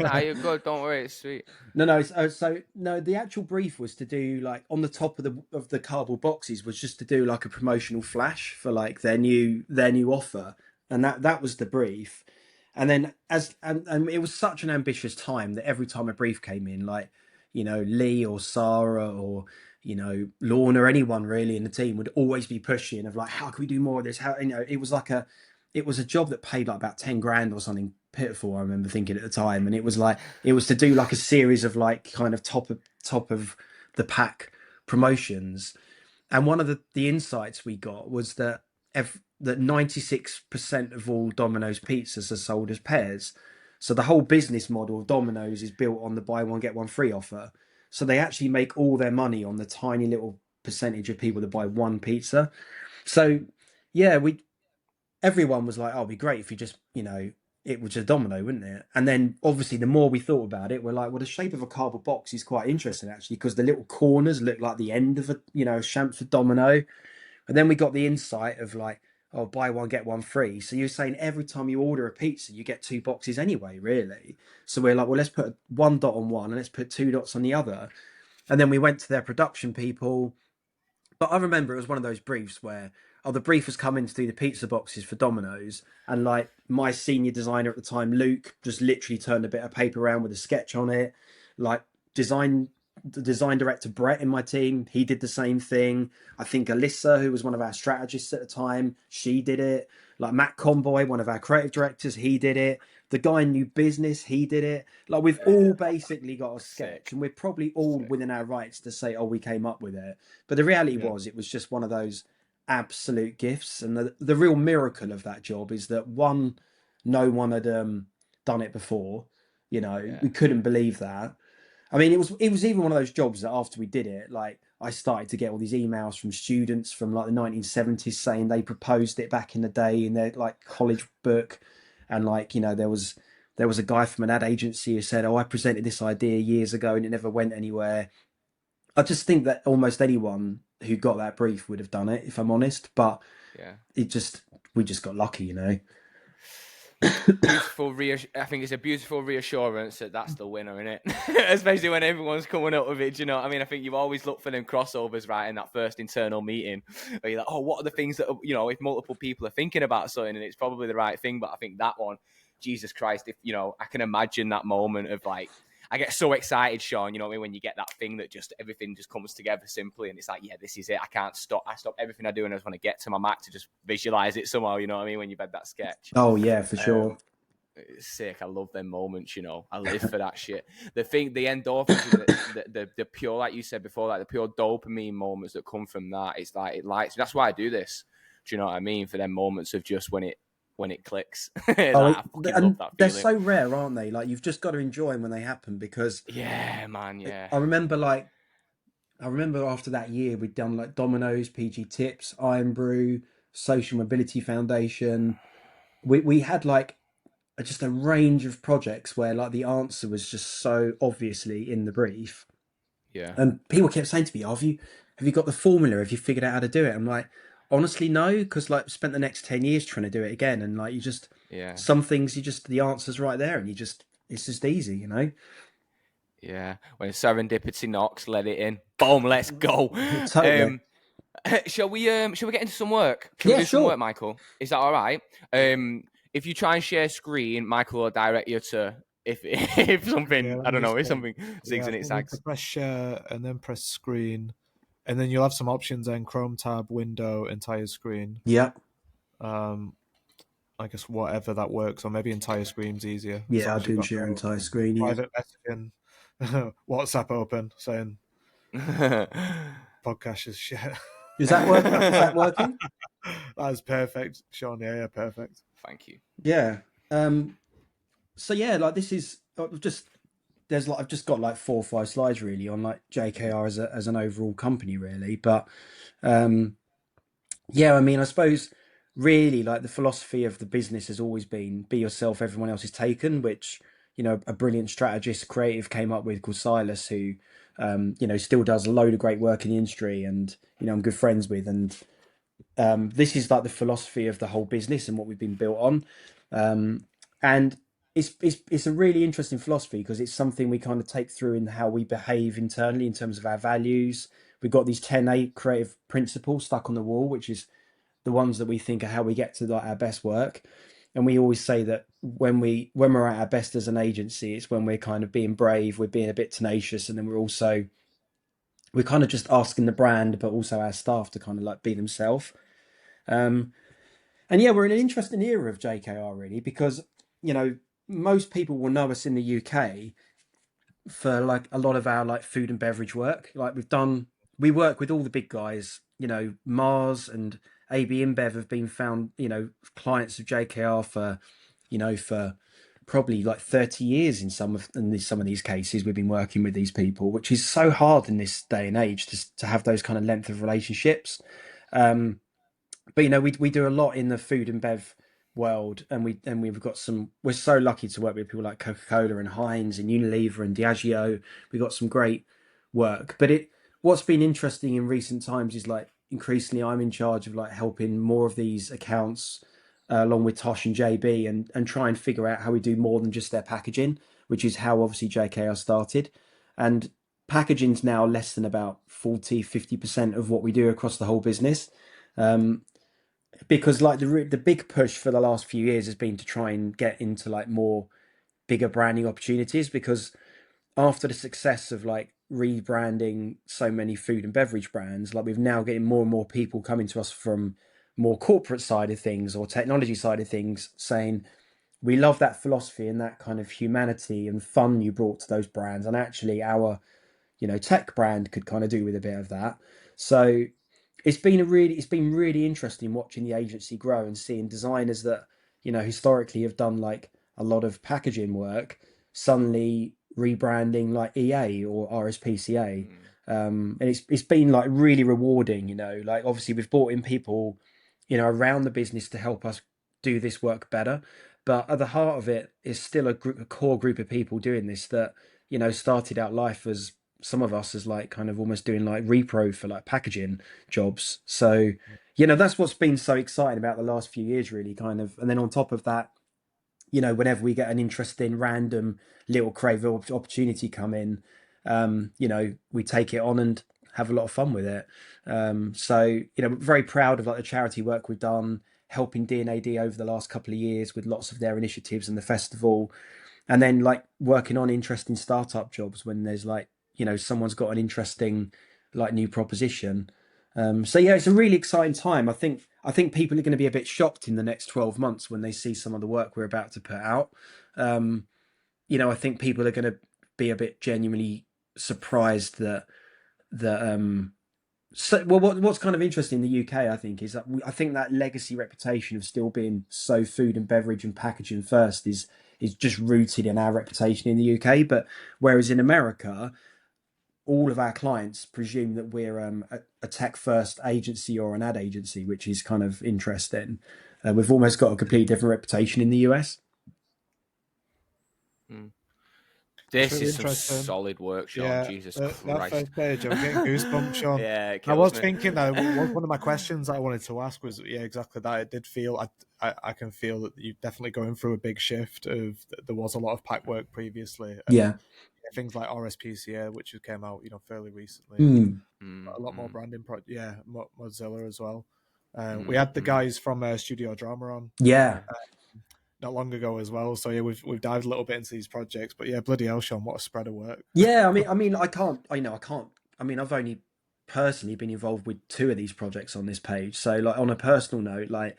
nah, you're good. Don't worry. It's sweet. No. So no, the actual brief was to do like on the top of the cardboard boxes was just to do like a promotional flash for like their new offer, and that was the brief. And then and it was such an ambitious time that every time a brief came in, like Lee or Sarah or Lorna or anyone really in the team would always be pushing of like, how can we do more of this? How it was like it was a job that paid like about 10 grand or something pitiful. I remember thinking at the time, and it was to do like a series of like kind of top of the pack promotions. And one of the insights we got was that that 96% of all Domino's pizzas are sold as pairs. So the whole business model of Domino's is built on the buy one get one free offer. So they actually make all their money on the tiny little percentage of people that buy one pizza. So yeah, everyone was like, "Oh, it'd be great if you just, it was a Domino, wouldn't it?" And then obviously the more we thought about it, we're like, well, the shape of a cardboard box is quite interesting actually, because the little corners look like the end of a chamfered domino. And then we got the insight of like, oh, buy one get one free. So you're saying every time you order a pizza, you get 2 boxes anyway, really. So we're like, well, let's put 1 dot on one and let's put 2 dots on the other. And then we went to their production people. But I remember it was one of those briefs where, the brief was coming to do the pizza boxes for Domino's, and like my senior designer at the time, Luke, just literally turned a bit of paper around with a sketch on it. Like the design director Brett in my team, he did the same thing. I think Alyssa, who was one of our strategists at the time, she did it. Like Matt Comboy, one of our creative directors, he did it. The guy in new business, he did it. Like we've all basically got a sketch, and we're probably all within our rights to say, oh, we came up with it. But the reality was, it was just one of those absolute gifts. And the real miracle of that job is that no one had done it before. We couldn't believe that. I mean, it was even one of those jobs that after we did it, like I started to get all these emails from students from like the 1970s saying they proposed it back in the day in their like college book. And like, there was a guy from an ad agency who said, oh, I presented this idea years ago and it never went anywhere. I just think that almost anyone who got that brief would have done it, if I'm honest. But we just got lucky, Beautiful I think it's a beautiful reassurance that that's the winner, isn't it? Especially when everyone's coming up with it. I mean, I think you've always looked for them crossovers, right, in that first internal meeting where you're like, oh, what are the things that, if multiple people are thinking about something and it's probably the right thing. But I think that one, Jesus Christ, if, I can imagine that moment of like, I get so excited, Sean, you know what I mean, when you get that thing that just everything just comes together simply and it's like, yeah, this is it. I can't stop. I stop everything I do and I just want to get to my Mac to just visualize it somehow, you know what I mean, when you've had that sketch. Oh, yeah, for sure. It's sick. I love them moments, I live for that shit. The endorphins, the pure, like you said before, like the pure dopamine moments that come from that, it's like, it lights. That's why I do this. Do you know what I mean? For them moments of just when it clicks. They're so rare, aren't they? Like you've just got to enjoy them when they happen because I remember after that year we'd done like Domino's, PG Tips, Iron Brew, Social Mobility Foundation. We had like just a range of projects where like the answer was just so obviously in the brief. Yeah. And people kept saying to me, have you got the formula? Have you figured out how to do it? I'm like, honestly, no, because like spent the next 10 years trying to do it again, and like some things the answer's right there, and it's just easy, Yeah, when serendipity knocks, let it in. Boom, let's go. Totally. Shall we get into some work? Shall we do some work, Michael? Is that all right? If you try and share screen, Michael will direct you to if something I don't know, if something zigs and it zags. Press share and then press screen. And then you'll have some options then, Chrome tab, window, entire screen. Yeah. I guess whatever that works, or maybe entire screen's easier. Yeah, I do share entire screen. Private messaging, WhatsApp open, saying podcast is shit. Is that working? That's perfect, Sean. Yeah, perfect. Thank you. Yeah. So yeah, like this is just there's like I've just got like 4 or 5 slides really on like JKR as an overall company really, but yeah, I mean, I suppose really like the philosophy of the business has always been be yourself, everyone else is taken, which, you know, a brilliant strategist creative came up with called Silas, who, you know, still does a load of great work in the industry and, you know, I'm good friends with. And this is like the philosophy of the whole business and what we've been built on. And it's a really interesting philosophy because it's something we kind of take through in how we behave internally in terms of our values. We've got these 10 creative principles stuck on the wall, which is the ones that we think are how we get to like our best work. And we always say that when we're at our best as an agency, it's when we're kind of being brave, we're being a bit tenacious, and then we're kind of just asking the brand, but also our staff to kind of like be themselves. And yeah, we're in an interesting era of JKR really, because, you know, most people will know us in the UK for like a lot of our like food and beverage work. Like we work with all the big guys, you know, Mars and AB InBev have been found, you know, clients of JKR for, you know, for probably like 30 years in some of these cases. We've been working with these people, which is so hard in this day and age to have those kind of length of relationships. But you know, we do a lot in the food and bev world, and we've got some. We're so lucky to work with people like Coca-Cola and Heinz and Unilever and Diageo. We got some great work. But what's been interesting in recent times is like increasingly I'm in charge of like helping more of these accounts along with Tosh and JB and try and figure out how we do more than just their packaging, which is how obviously JKR started. And packaging's now less than about 40-50% of what we do across the whole business. Because like the big push for the last few years has been to try and get into like more bigger branding opportunities, because after the success of like rebranding so many food and beverage brands, like we've now getting more and more people coming to us from more corporate side of things or technology side of things saying, we love that philosophy and that kind of humanity and fun you brought to those brands, and actually our, you know, tech brand could kind of do with a bit of that. So it's been really interesting watching the agency grow and seeing designers that, you know, historically have done like a lot of packaging work suddenly rebranding like EA or RSPCA. And it's been like really rewarding, you know, like obviously we've brought in people, you know, around the business to help us do this work better. But at the heart of it is still a core group of people doing this that, you know, started out life as some of us as like kind of almost doing like repro for like packaging jobs. So, you know, that's what's been so exciting about the last few years really kind of. And then on top of that, you know, whenever we get an interesting random little creative opportunity come in, you know, we take it on and have a lot of fun with it. So, you know, we're very proud of like the charity work we've done, helping DNAD over the last couple of years with lots of their initiatives and the festival. And then like working on interesting startup jobs when there's like, you know, someone's got an interesting like new proposition. So yeah, it's a really exciting time. I think people are going to be a bit shocked in the next 12 months when they see some of the work we're about to put out. You know, I think people are going to be a bit genuinely surprised that so well what's kind of interesting in the UK, I think, is that I think that legacy reputation of still being so food and beverage and packaging first is just rooted in our reputation in the UK. But whereas in America, all of our clients presume that we're a tech first agency or an ad agency, which is kind of interesting. We've almost got a completely different reputation in the US. This really is some interesting. solid work, Sean. Yeah, Jesus that Christ. first page, I'm getting goosebumps, Sean. Yeah, it I was kills me. thinking that one of my questions that I wanted to ask was, yeah, exactly that. It did feel, I can feel that you're definitely going through a big shift of, there was a lot of pack work previously. Yeah. Things like RSPCA, which came out, you know, fairly recently. A lot more branding, Mozilla as well. We had the guys from Studio Drama on. Yeah. Not long ago as well. So yeah, we've dived a little bit into these projects, but yeah, bloody hell, Sean, what a spread of work. Yeah, I mean, I can't. I mean, I've only personally been involved with 2 of these projects on this page. So, like on a personal note, like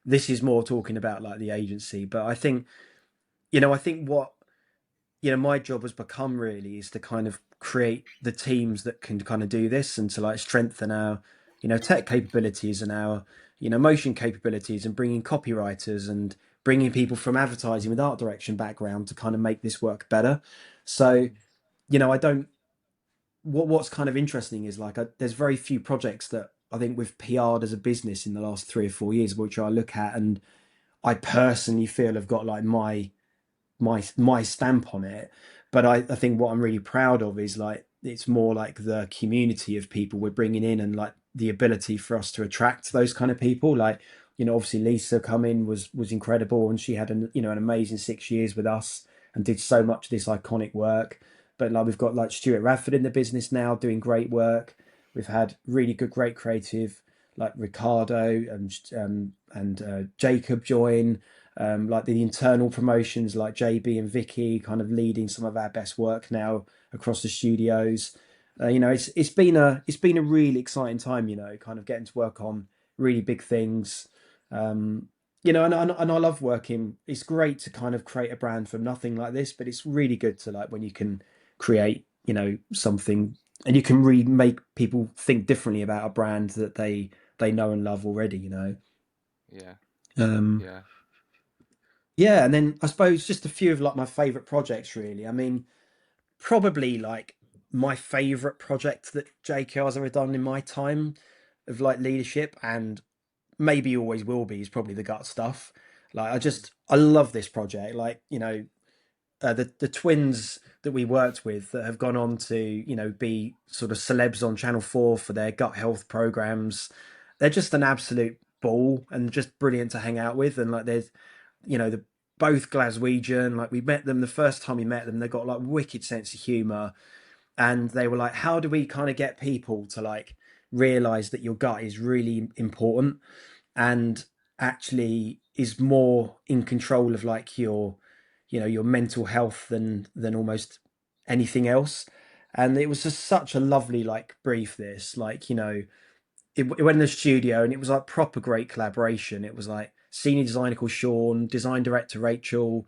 this is more talking about like the agency. But I think, you know, what my job has become really is to kind of create the teams that can kind of do this and to like strengthen our, you know, tech capabilities and our, motion capabilities and bringing copywriters and bringing people from advertising with art direction background to kind of make this work better. So, I don't. What's kind of interesting is like there's very few projects that I think we've PR'd as a business in the last 3 or 4 years, which I look at and I personally feel have got like my stamp on it. But I think what I'm really proud of is like it's more like the community of people we're bringing in and like the ability for us to attract those kind of people. Like, obviously Lisa come in was incredible, and she had an amazing 6 years with us and did so much of this iconic work. But like we've got like Stuart Radford in the business now doing great work. We've had really great creative like Ricardo and Jacob join. Like the internal promotions like JB and Vicky kind of leading some of our best work now across the studios. It's been a really exciting time, kind of getting to work on really big things. And I love working. It's great to kind of create a brand from nothing like this, but it's really good to like when you can create, something and you can really make people think differently about a brand that they know and love already, Yeah. Yeah. Yeah, and then I suppose just a few of like my favorite projects really. I mean, probably like my favorite project that JKR's ever done in my time of like leadership, and maybe always will be, is probably the gut stuff. Like I love this project. Like, the twins that we worked with that have gone on to, be sort of celebs on Channel 4 for their gut health programs. They're just an absolute ball and just brilliant to hang out with. And like there's, the both Glaswegian, like we met them the first time we met them, they got like wicked sense of humor. And they were like, how do we kind of get people to like realize that your gut is really important and actually is more in control of like your mental health than almost anything else. And it was just such a lovely like brief, this like, it went in the studio and it was like proper great collaboration. It was like senior designer called Sean, design director Rachel,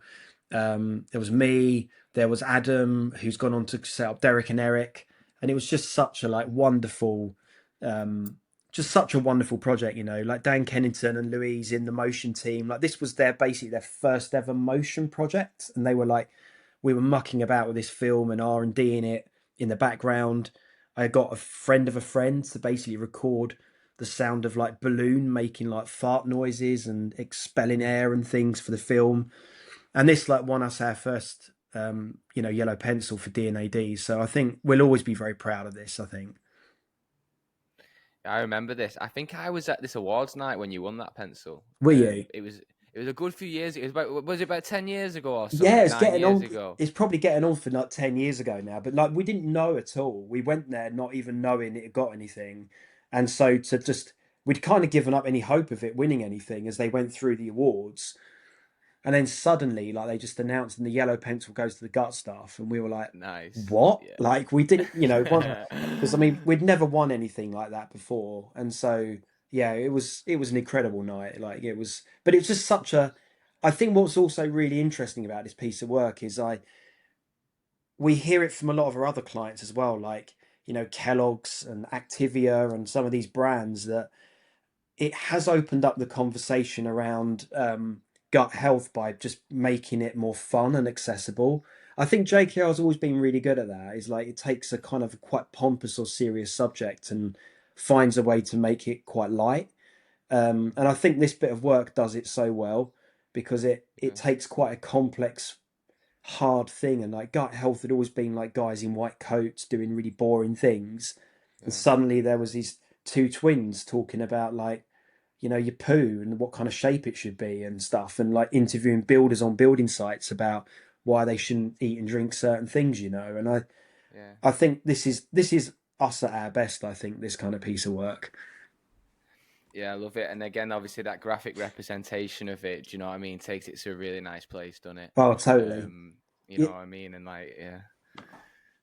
there was me, there was Adam, who's gone on to set up Derek and Eric, and it was just such a like wonderful project. Like Dan Kennington and Louise in the motion team, like this was basically their first ever motion project, and they were like, we were mucking about with this film and R&D in it in the background. I got a friend of a friend to basically record the sound of like balloon making like fart noises and expelling air and things for the film. And this like won us our first, yellow pencil for D&AD. So I think we'll always be very proud of this, I think. I remember this. I think I was at this awards night when you won that pencil. Were you? It was a good few years. Was it about 10 years ago or something? Yeah, it's 9 getting years on. ago. It's probably getting on for like 10 years ago now, but like we didn't know at all. We went there not even knowing it had got anything. And so we'd kind of given up any hope of it winning anything as they went through the awards. And then suddenly, like they just announced, and the yellow pencil goes to the gut stuff, and we were like, Nice. What? Yeah. Like we didn't, because I mean, we'd never won anything like that before. And so, yeah, it was an incredible night. Like but it was just I think what's also really interesting about this piece of work is we hear it from a lot of our other clients as well, like, Kellogg's and Activia and some of these brands, that it has opened up the conversation around gut health by just making it more fun and accessible. I think JKR has always been really good at that. Is like it takes a kind of quite pompous or serious subject and finds a way to make it quite light. And I think this bit of work does it so well, because it takes quite a complex, hard thing, and like gut health had always been like guys in white coats doing really boring things, and suddenly there was these two twins talking about like, your poo and what kind of shape it should be and stuff, and like interviewing builders on building sites about why they shouldn't eat and drink certain things, and I think this is us at our best. I think this kind of piece of work. Yeah, I love it. And again, obviously that graphic representation of it, do you know what I mean, takes it to a really nice place, doesn't it? Oh, totally. You know what I mean? And like, yeah.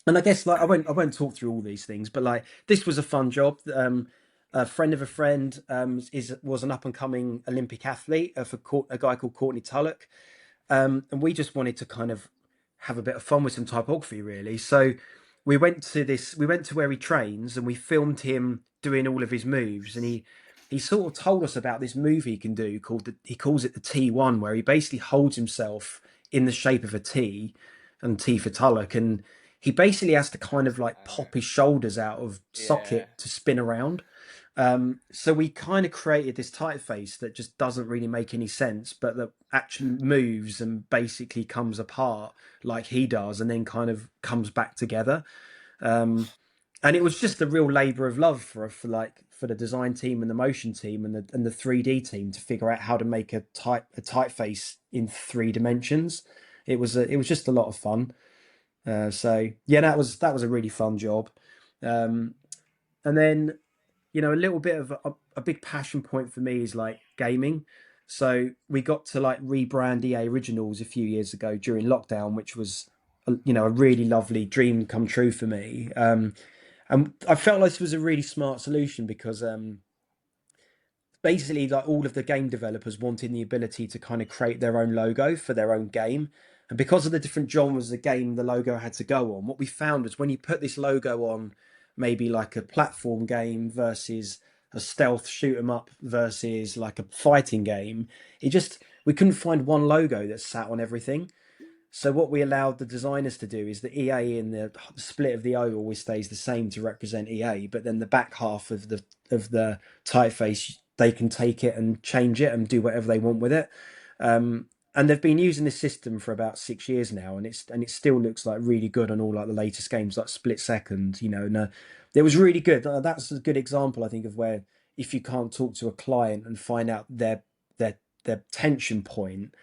And I guess like I won't talk through all these things, but like this was a fun job. A friend of a friend was an up and coming Olympic athlete for a guy called Courtney Tulloch, and we just wanted to kind of have a bit of fun with some typography, really. So we went to where he trains, and we filmed him doing all of his moves, and he sort of told us about this move he can do he calls it the T1, where he basically holds himself in the shape of a T, and T for Tulloch, and he basically has to kind of like pop his shoulders out of socket to spin around. So we kind of created this typeface that just doesn't really make any sense, but that actually moves and basically comes apart like he does, and then kind of comes back together. And it was just a real labour of love for the design team and the motion team and the 3D team to figure out how to make a typeface in 3 dimensions. It was just a lot of fun. So yeah, that was a really fun job. And then, you know, a little bit of a big passion point for me is like gaming. So we got to like rebrand EA Originals a few years ago during lockdown, which was, you know, a really lovely dream come true for me. And I felt like this was a really smart solution because basically like all of the game developers wanted the ability to kind of create their own logo for their own game. And because of the different genres of game the logo had to go on, what we found was when you put this logo on maybe like a platform game versus a stealth shoot 'em up versus like a fighting game, we couldn't find one logo that sat on everything. So what we allowed the designers to do is the EA in the split of the O always stays the same to represent EA, but then the back half of the typeface, they can take it and change it and do whatever they want with it. And they've been using this system for about 6 years now, and it still looks like really good on all like the latest games, like Split Second. You know, and it was really good. That's a good example, I think, of where if you can't talk to a client and find out their tension point,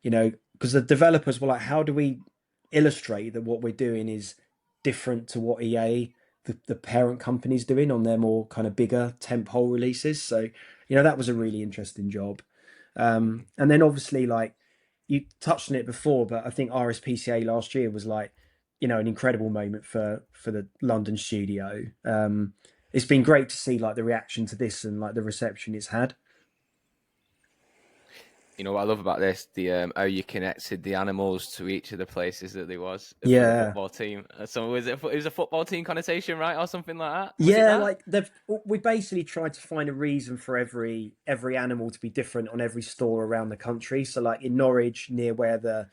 you know, because the developers were like, how do we illustrate that what we're doing is different to what EA, the parent company's doing on their more kind of bigger tentpole releases? So, you know, that was a really interesting job. And then obviously, like, you touched on it before, but I think RSPCA last year was like, you know, an incredible moment for the London studio. It's been great to see like the reaction to this and like the reception it's had. You know what I love about this? The how you connected the animals to each of the places that they was for Yeah. the football team. So it was a football team connotation, right, or something like that? Yeah, like we basically tried to find a reason for every animal to be different on every store around the country. So like in Norwich, near where the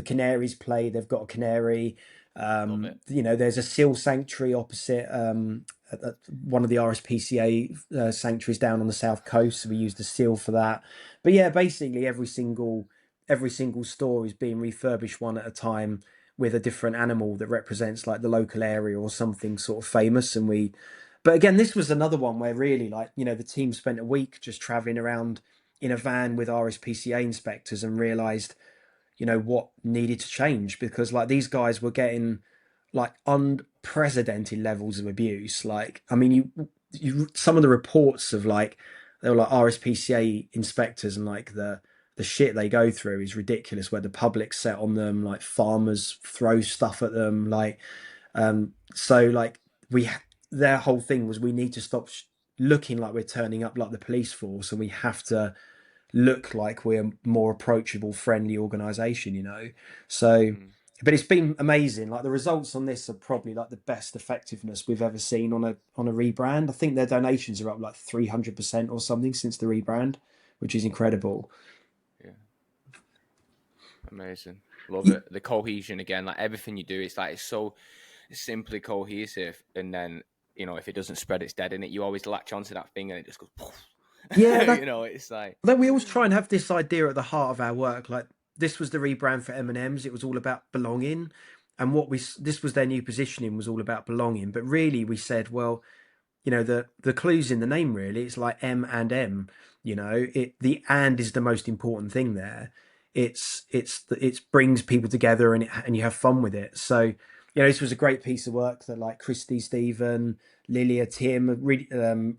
Canaries play, they've got a canary. You know, there's a seal sanctuary opposite at one of the RSPCA sanctuaries down on the south coast. So we used a seal for that. But yeah, basically every single store is being refurbished one at a time with a different animal that represents like the local area or something sort of famous. But again, this was another one where really, like, you know, the team spent a week just traveling around in a van with RSPCA inspectors and realized, you know, what needed to change, because like these guys were getting like unprecedented levels of abuse. Like, I mean, you some of the reports of like, they were like RSPCA inspectors, and like the shit they go through is ridiculous, where the public set on them, like farmers throw stuff at them. Like, so like their whole thing was, we need to stop looking like we're turning up like the police force, and we have to look like we're a more approachable, friendly organization, you know? So, but it's been amazing. Like the results on this are probably like the best effectiveness we've ever seen on a rebrand. I think their donations are up like 300% or something since the rebrand, which is incredible. Yeah. Amazing. Love it. The cohesion again, like everything you do, it's like, it's so simply cohesive. And then, you know, if it doesn't spread, it's dead, innit? You always latch onto that thing and it just goes poof. Yeah, you know, it's like, then we always try and have this idea at the heart of our work. Like this was the rebrand for M&M's. It was all about belonging, and this was their new positioning, was all about belonging. But really, we said, well, you know, the clue's in the name. Really, it's like M and M. You know, the and is the most important thing there. It brings people together and you have fun with it. So, you know, this was a great piece of work that like Christy, Stephen, Lilia, Tim,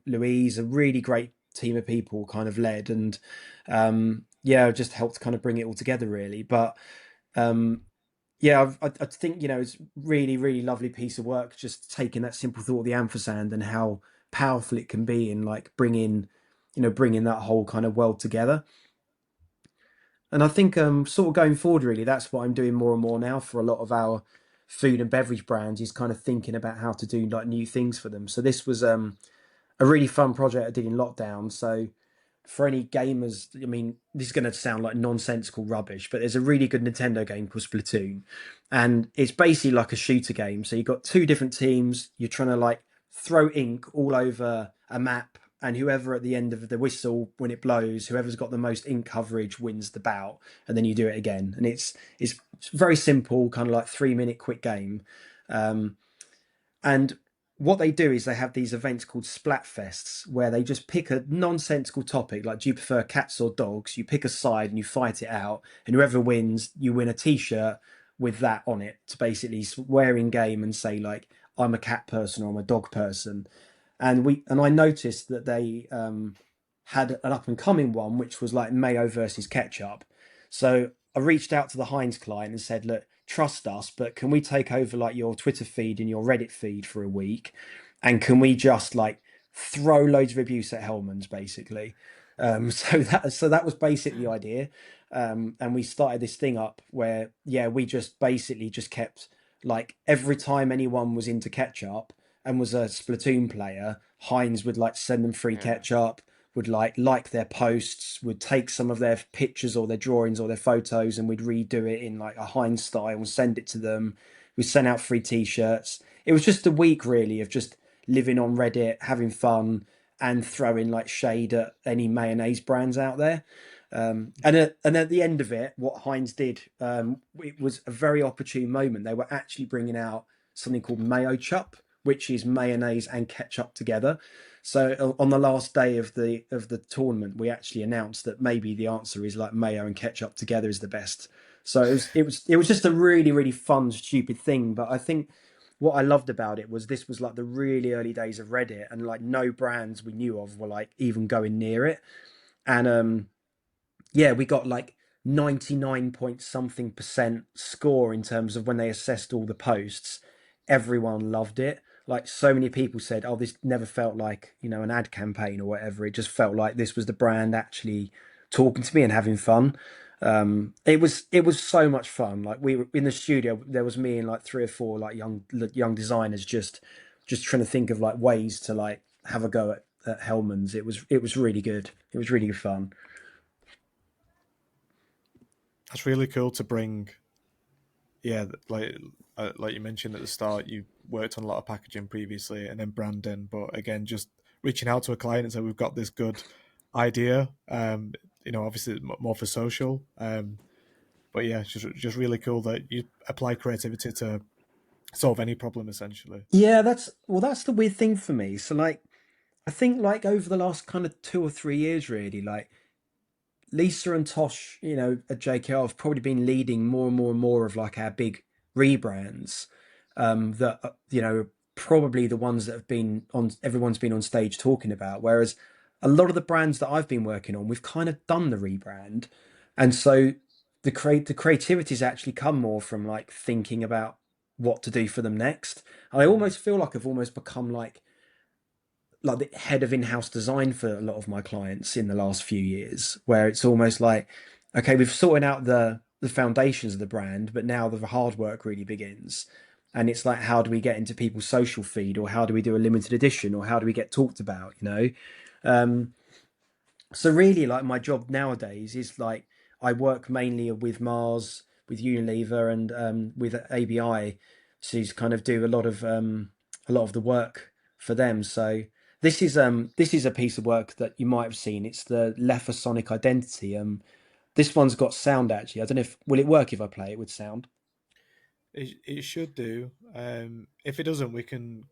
Louise, a really great team of people kind of led, and just helped kind of bring it all together really. But I think, you know, it's really, really lovely piece of work, just taking that simple thought of the ampersand and how powerful it can be in like bringing that whole kind of world together. And I think sort of going forward, really, that's what I'm doing more and more now for a lot of our food and beverage brands, is kind of thinking about how to do like new things for them. So this was a really fun project I did in lockdown. So for any gamers, I mean, this is going to sound like nonsensical rubbish, but there's a really good Nintendo game called Splatoon, and it's basically like a shooter game. So you've got two different teams. You're trying to like throw ink all over a map, and whoever at the end of the whistle, when it blows, whoever's got the most ink coverage wins the bout, and then you do it again. And it's very simple, kind of like 3-minute quick game. And what they do is they have these events called Splatfests where they just pick a nonsensical topic, like do you prefer cats or dogs? You pick a side and you fight it out, and whoever wins, you win a T-shirt with that on it to basically swear in game and say like, I'm a cat person or I'm a dog person. And I noticed that they had an up and coming one, which was like mayo versus ketchup. So I reached out to the Heinz client and said, look, trust us, but can we take over like your Twitter feed and your Reddit feed for a week? And can we just like throw loads of abuse at Hellman's basically? So that was basically the idea. And we started this thing up where, we just basically just kept like every time anyone was into ketchup and was a Splatoon player, Heinz would like send them free ketchup, would like their posts, would take some of their pictures or their drawings or their photos, and we'd redo it in like a Heinz style and send it to them. We sent out free T-shirts. It was just a week really of just living on Reddit, having fun, and throwing like shade at any mayonnaise brands out there. And at the end of it, what Heinz did, it was a very opportune moment. They were actually bringing out something called Mayo Chup, which is mayonnaise and ketchup together. So on the last day of the tournament, we actually announced that maybe the answer is like mayo and ketchup together is the best. So it was just a really, really fun, stupid thing. But I think what I loved about it was this was like the really early days of Reddit, and like no brands we knew of were like even going near it. And we got like 99 point something % score in terms of when they assessed all the posts. Everyone loved it. Like so many people said, oh, this never felt like, an ad campaign or whatever. It just felt like this was the brand actually talking to me and having fun. It was so much fun. Like we were in the studio, there was me and like 3 or 4 like young designers just trying to think of like ways to like have a go at Hellman's. It was really good. It was really good fun. That's really cool to bring. Yeah, like you mentioned at the start, you worked on a lot of packaging previously and then branding, but again, just reaching out to a client and say, we've got this good idea, obviously more for social. But yeah, just really cool that you apply creativity to solve any problem essentially. Yeah, that's the weird thing for me. So like, I think like over the last kind of 2 or 3 years, really, like Lisa and Tosh, at JKR have probably been leading more and more and more of like our big rebrands, that, probably the ones that have been on, everyone's been on stage talking about. Whereas a lot of the brands that I've been working on, we've kind of done the rebrand. And so the creativity's actually come more from like thinking about what to do for them next. And I almost feel like I've almost become like the head of in-house design for a lot of my clients in the last few years, where it's almost like, okay, we've sorted out the foundations of the brand, but now the hard work really begins. And it's like, how do we get into people's social feed, or how do we do a limited edition, or how do we get talked about, So really like my job nowadays is like, I work mainly with Mars, with Unilever, and with ABI to kind of do a lot of the work for them. So this is a piece of work that you might have seen. It's the Lefa Sonic Identity. This one's got sound actually. I don't know will it work if I play it with sound? It should do. If it doesn't, we can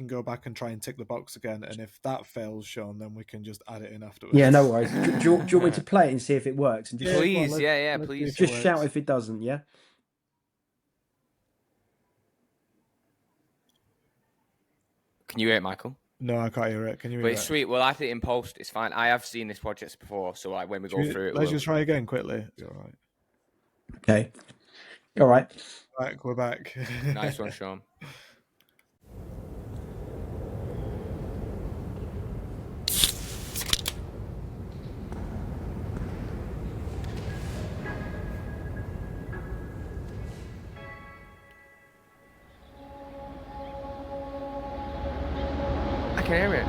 go back and try and tick the box again. And if that fails, Sean, then we can just add it in afterwards. Yeah, no worries. Do you want me to play it and see if it works? And just, please, please. Just shout if it doesn't. Yeah. Can you hear it, Michael? No, I can't hear it. Can you hear it? But it's sweet. We'll add it in post. It's fine. I have seen this project before, so like when we go through it, let's just try again quickly. It's all right. Okay. All right. We're back. Nice one, Sean. I can hear it.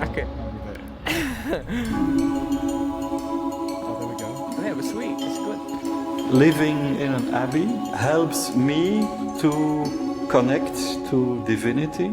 Okay. Oh, there we go. Yeah, it was sweet. It's good. Living in an abbey helps me to connect to divinity.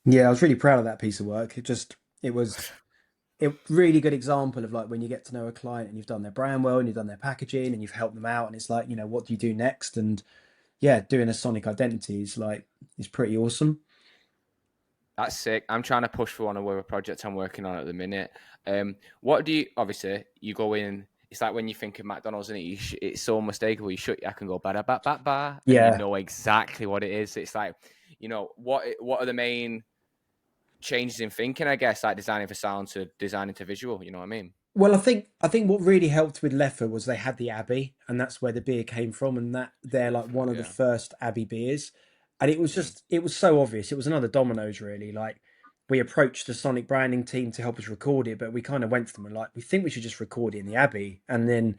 Yeah, I was really proud of that piece of work. It was a really good example of like when you get to know a client and you've done their brand well and you've done their packaging and you've helped them out and it's like, what do you do next? And yeah, doing a sonic identity is pretty awesome. That's sick. I'm trying to push for one of the projects I'm working on at the minute. What do you, obviously, you go in, it's like when you think of McDonald's, and it's so unmistakable. You shut your eye and go, ba da ba ba ba, and Yeah. you know exactly what it is. It's like, what are the main changes in thinking, I guess, like designing for sound to designing to visual, you know what I mean? Well, I think what really helped with Leffe was they had the Abbey, and that's where the beer came from, and that they're like one of the first Abbey beers, and it was so obvious. It was another Domino's, really. Like we approached the Sonic branding team to help us record it, but we kind of went to them and like, we think we should just record it in the Abbey, and then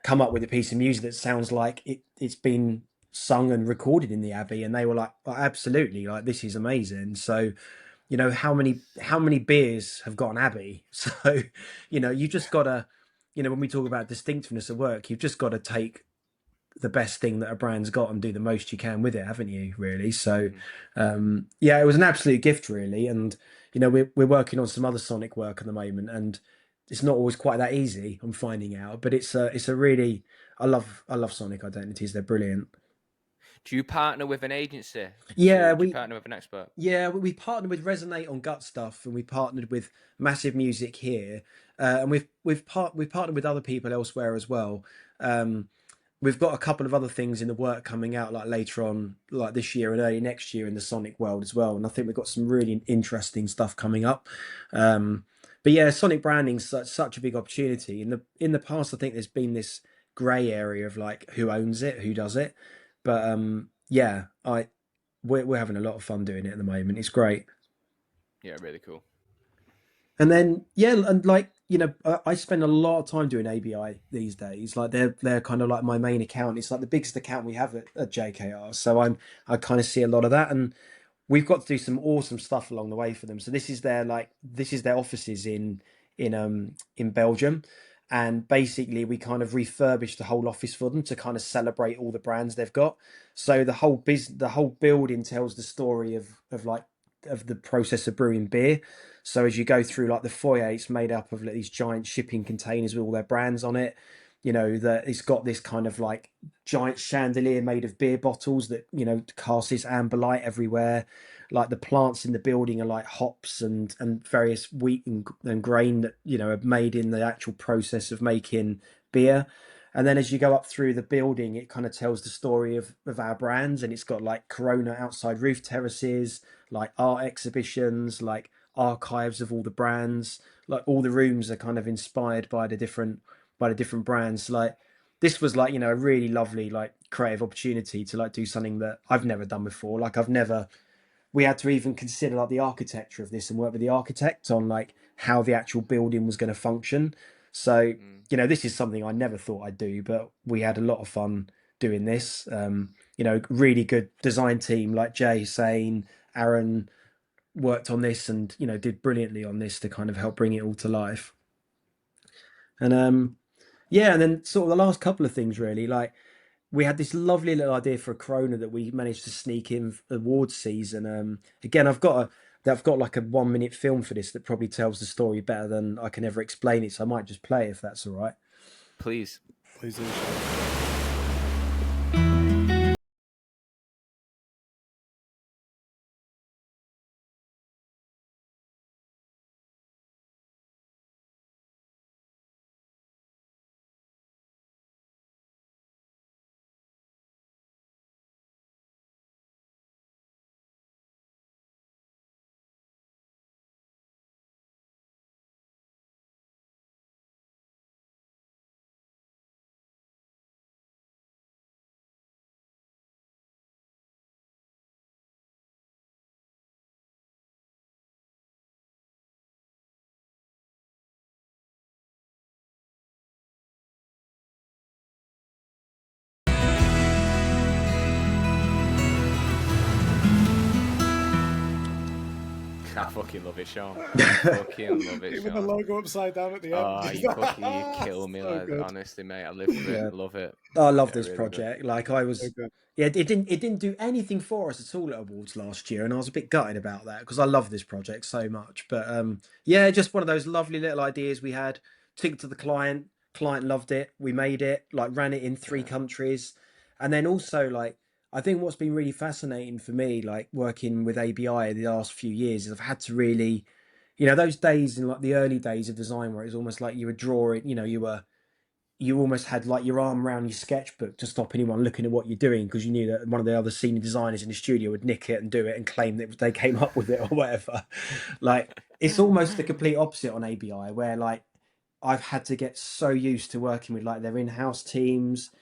come up with a piece of music that sounds like it's been sung and recorded in the Abbey, and they were like, oh, absolutely, like this is amazing. So. How many beers have got an Abbey? So, you just gotta, when we talk about distinctiveness of work, you've just got to take the best thing that a brand's got and do the most you can with it, haven't you? Really. So, yeah, it was an absolute gift, really. And we're working on some other Sonic work at the moment, and it's not always quite that easy. I'm finding out, but it's a really, I love Sonic identities. They're brilliant. Do you partner with an agency? Yeah, we partner with an expert. Yeah, we partnered with Resonate on Gut Stuff, and we partnered with Massive Music here, and we've partnered with other people elsewhere as well. We've got a couple of other things in the work coming out like later on, like this year and early next year in the Sonic world as well. And I think we've got some really interesting stuff coming up. But yeah, Sonic branding's such a big opportunity. In the past, I think there's been this grey area of like who owns it, who does it. But yeah, we're having a lot of fun doing it at the moment. It's great. Yeah, really cool. And then and like I spend a lot of time doing ABI these days. Like they're kind of like my main account. It's like the biggest account we have at JKR. So I kind of see a lot of that, and we've got to do some awesome stuff along the way for them. So this is their offices in Belgium. And basically, we kind of refurbished the whole office for them to kind of celebrate all the brands they've got. So the whole building tells the story of the process of brewing beer. So as you go through like the foyer, it's made up of like these giant shipping containers with all their brands on it. That it's got this kind of like giant chandelier made of beer bottles that casts this amber light everywhere. Like the plants in the building are like hops and various wheat and grain that are made in the actual process of making beer. And then as you go up through the building, it kind of tells the story of our brands, and it's got like Corona outside roof terraces, like art exhibitions, like archives of all the brands. Like all the rooms are kind of inspired by the different brands. Like this was like a really lovely like creative opportunity to like do something that I've never done before. Like we had to even consider like the architecture of this and work with the architect on like how the actual building was going to function. So, you know, this is something I never thought I'd do, but we had a lot of fun doing this. You know, really good design team like Jay, Sane, Aaron worked on this and, you know, did brilliantly on this to kind of help bring it all to life. And yeah, and then sort of the last couple of things really, like we had this lovely little idea for a Corona that we managed to sneak in awards season. Again, I've got like a 1 minute film for this that probably tells the story better than I can ever explain it. So I might just play it if that's all right. Please do. I fucking love it, Sean. I fucking love it, Even Sean. the logo upside down at the end. Oh, you kill me, So good. honestly, mate. I live for it. I love it. I love this really project. good. Like I was, So good. yeah, it didn't do anything for us at all at awards last year, and I was a bit gutted about that because I love this project so much. But yeah, just one of those lovely little ideas we had. Took it to the client. Client loved it. We made it. Like ran it in 3 countries, and then also like I think what's been really fascinating for me, like working with ABI the last few years, is I've had to really, you know, those days in like the early days of design where it was almost like you were drawing, you know, you almost had like your arm around your sketchbook to stop anyone looking at what you're doing because you knew that one of the other senior designers in the studio would nick it and do it and claim that they came up with it or whatever. Like it's almost the complete opposite on ABI where like I've had to get so used to working with like their in-house teams.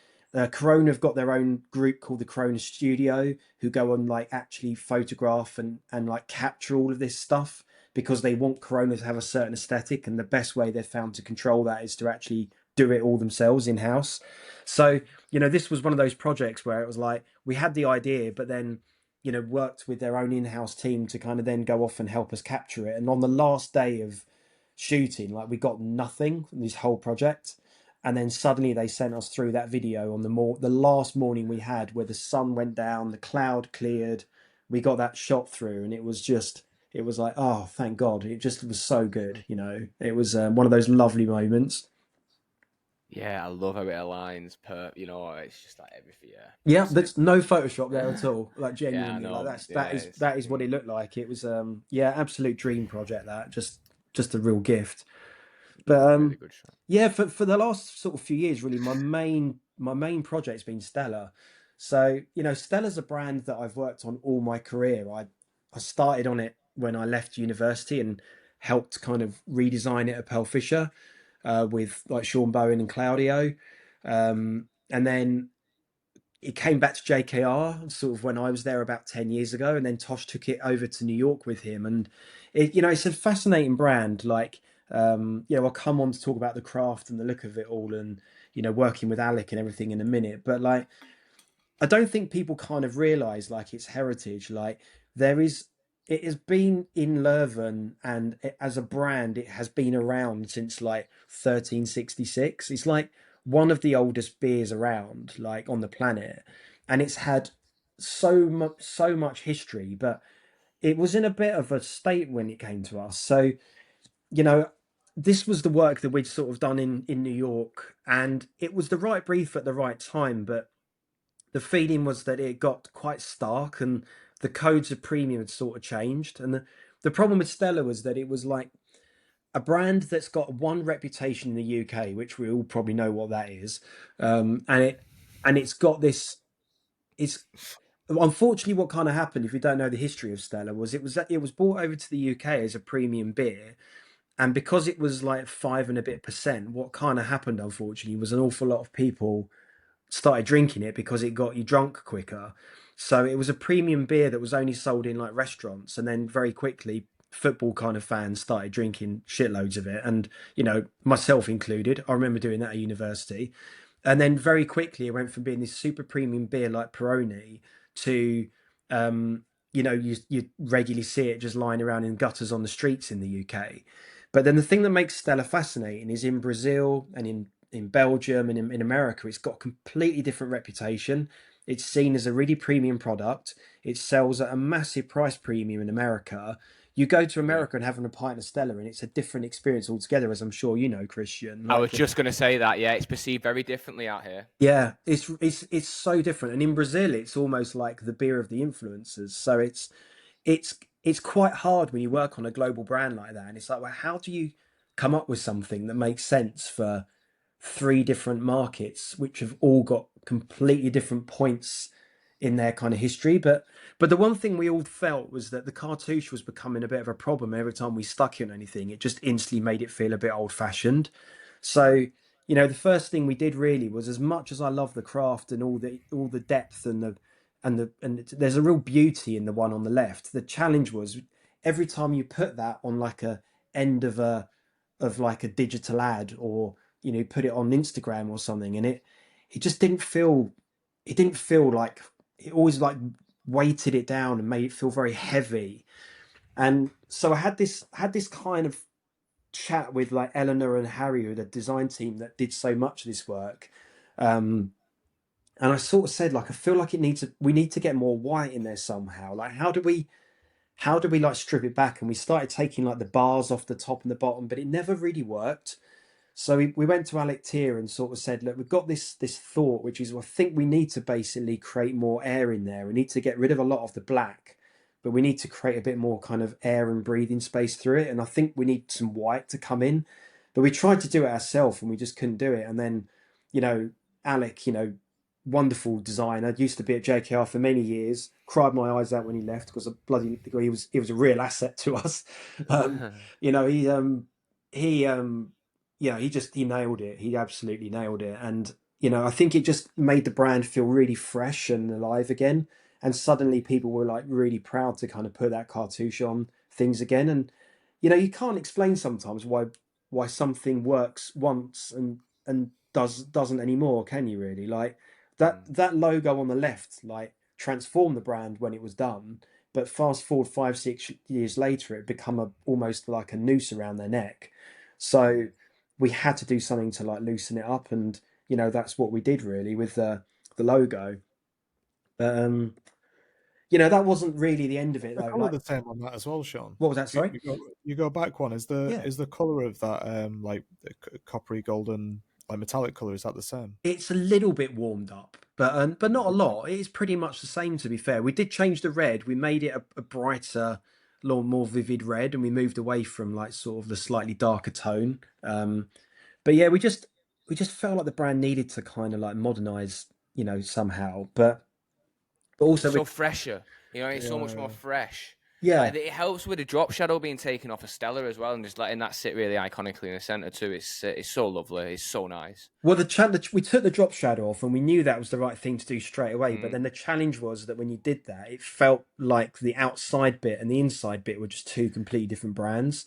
Corona have got their own group called the Corona Studio who go on like actually photograph and like capture all of this stuff because they want Corona to have a certain aesthetic, and the best way they've found to control that is to actually do it all themselves in-house. So, you know, this was one of those projects where it was like we had the idea, but then, you know, worked with their own in-house team to kind of then go off and help us capture it. And on the last day of shooting, like we got nothing from this whole project. And then suddenly they sent us through that video on the last morning we had where the sun went down, the cloud cleared, we got that shot through, and it was like, oh, thank God. It just was so good, you know. It was one of those lovely moments. Yeah, I love how it aligns you know, it's just like everything. Yeah, there's no Photoshop there at all. Like genuinely, yeah, like that is what it looked like. It was yeah, absolute dream project. That just a real gift. But really good shot. yeah, for the last sort of few years, really, my main project's been Stella. So you know, Stella's a brand that I've worked on all my career. I started on it when I left university and helped kind of redesign it at Pearl Fisher with like Sean Bowen and Claudio, and then it came back to JKR sort of when I was there about 10 years ago, and then Tosh took it over to New York with him. And it, you know, it's a fascinating brand. Like, you know, I'll come on to talk about the craft and the look of it all and, you know, working with Alec and everything in a minute. But like, I don't think people kind of realize like its heritage. Like it has been in Leuven, and as a brand, it has been around since like 1366. It's like one of the oldest beers around, like on the planet, and it's had so much history. But it was in a bit of a state when it came to us. So you know, this was the work that we'd sort of done in New York, and it was the right brief at the right time. But the feeling was that it got quite stark and the codes of premium had sort of changed. And the problem with Stella was that it was like a brand that's got one reputation in the UK, which we all probably know what that is. And it's got this, it's unfortunately what kind of happened, if you don't know the history of Stella, was it was brought over to the UK as a premium beer. And because it was like 5 and a bit percent, what kind of happened, unfortunately, was an awful lot of people started drinking it because it got you drunk quicker. So it was a premium beer that was only sold in like restaurants, and then very quickly football kind of fans started drinking shitloads of it, and myself included. I remember doing that at university, and then very quickly it went from being this super premium beer like Peroni to you regularly see it just lying around in gutters on the streets in the UK. But then the thing that makes Stella fascinating is in Brazil and in Belgium and in America, it's got a completely different reputation. It's seen as a really premium product. It sells at a massive price premium in America. You go to America and having a pint of Stella, and it's a different experience altogether, as I'm sure you know, Christian. I was just going to say that. Yeah, it's perceived very differently out here. Yeah, it's so different. And in Brazil, it's almost like the beer of the influencers. So it's quite hard when you work on a global brand like that. And it's like, well, how do you come up with something that makes sense for 3 different markets, which have all got completely different points in their kind of history? But the one thing we all felt was that the cartouche was becoming a bit of a problem. Every time we stuck it on anything, it just instantly made it feel a bit old fashioned. So, the first thing we did really was, as much as I love the craft and all the depth and there's a real beauty in the one on the left. The challenge was every time you put that on like a end of like a digital ad, or put it on Instagram or something, and it just didn't feel like, it always like weighted it down and made it feel very heavy. And so I had this kind of chat with like Eleanor and Harry, the design team that did so much of this work. And I sort of said, like, I feel like we need to get more white in there somehow. Like, how do we like strip it back? And we started taking like the bars off the top and the bottom, but it never really worked. So we went to Alec Tier and sort of said, look, we've got this thought, which is, well, I think we need to basically create more air in there. We need to get rid of a lot of the black, but we need to create a bit more kind of air and breathing space through it. And I think we need some white to come in. But we tried to do it ourselves and we just couldn't do it. And then, Alec, wonderful designer, used to be at JKR for many years, cried my eyes out when he left because he was a real asset to us. He nailed it. He absolutely nailed it. And, I think it just made the brand feel really fresh and alive again. And suddenly people were like really proud to kind of put that cartouche on things again. And, you can't explain sometimes why something works once and doesn't anymore, can you really? Like that logo on the left, like, transformed the brand when it was done. But fast forward 5-6 years later, it become almost like a noose around their neck. So we had to do something to like loosen it up, and that's what we did really with the logo. But that wasn't really the end of it, The though. colour the same on that as well, Sean. What was that? Sorry, you go back one. Is the colour of that like coppery golden, like metallic colour, is that the same? It's a little bit warmed up, but not a lot. It's pretty much the same, to be fair. We did change the red. We made it a brighter, more vivid red, and we moved away from like sort of the slightly darker tone. But yeah, we just felt like the brand needed to kind of like modernize, somehow. But also so fresher, it's so much more fresh. Yeah, like, it helps with the drop shadow being taken off of Stella as well, and just letting that sit really iconically in the center too. It's so lovely. It's so nice. Well, we took the drop shadow off, and we knew that was the right thing to do straight away. But then the challenge was that when you did that, it felt like the outside bit and the inside bit were just 2 completely different brands.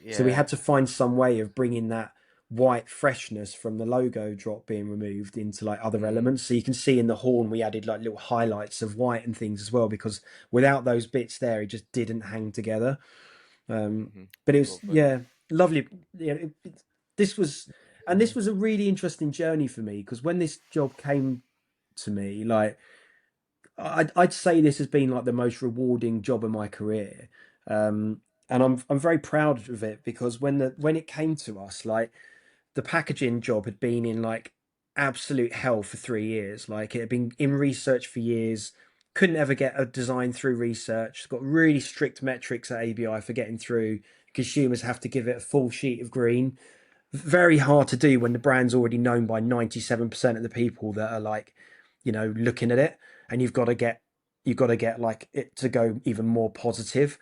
Yeah. So we had to find some way of bringing that white freshness from the logo drop being removed into like other elements. So you can see in the horn we added like little highlights of white and things as well, because without those bits there, it just didn't hang together. But it was lovely. This was a really interesting journey for me, because when this job came to me, like I'd say this has been like the most rewarding job of my career. And I'm very proud of it, because when it came to us, like, the packaging job had been in like absolute hell for 3 years. Like, it had been in research for years, couldn't ever get a design through research. It's got really strict metrics at ABI for getting through. Consumers have to give it a full sheet of green. Very hard to do when the brand's already known by 97% of the people that are like, looking at it, and you've got to get like it to go even more positive.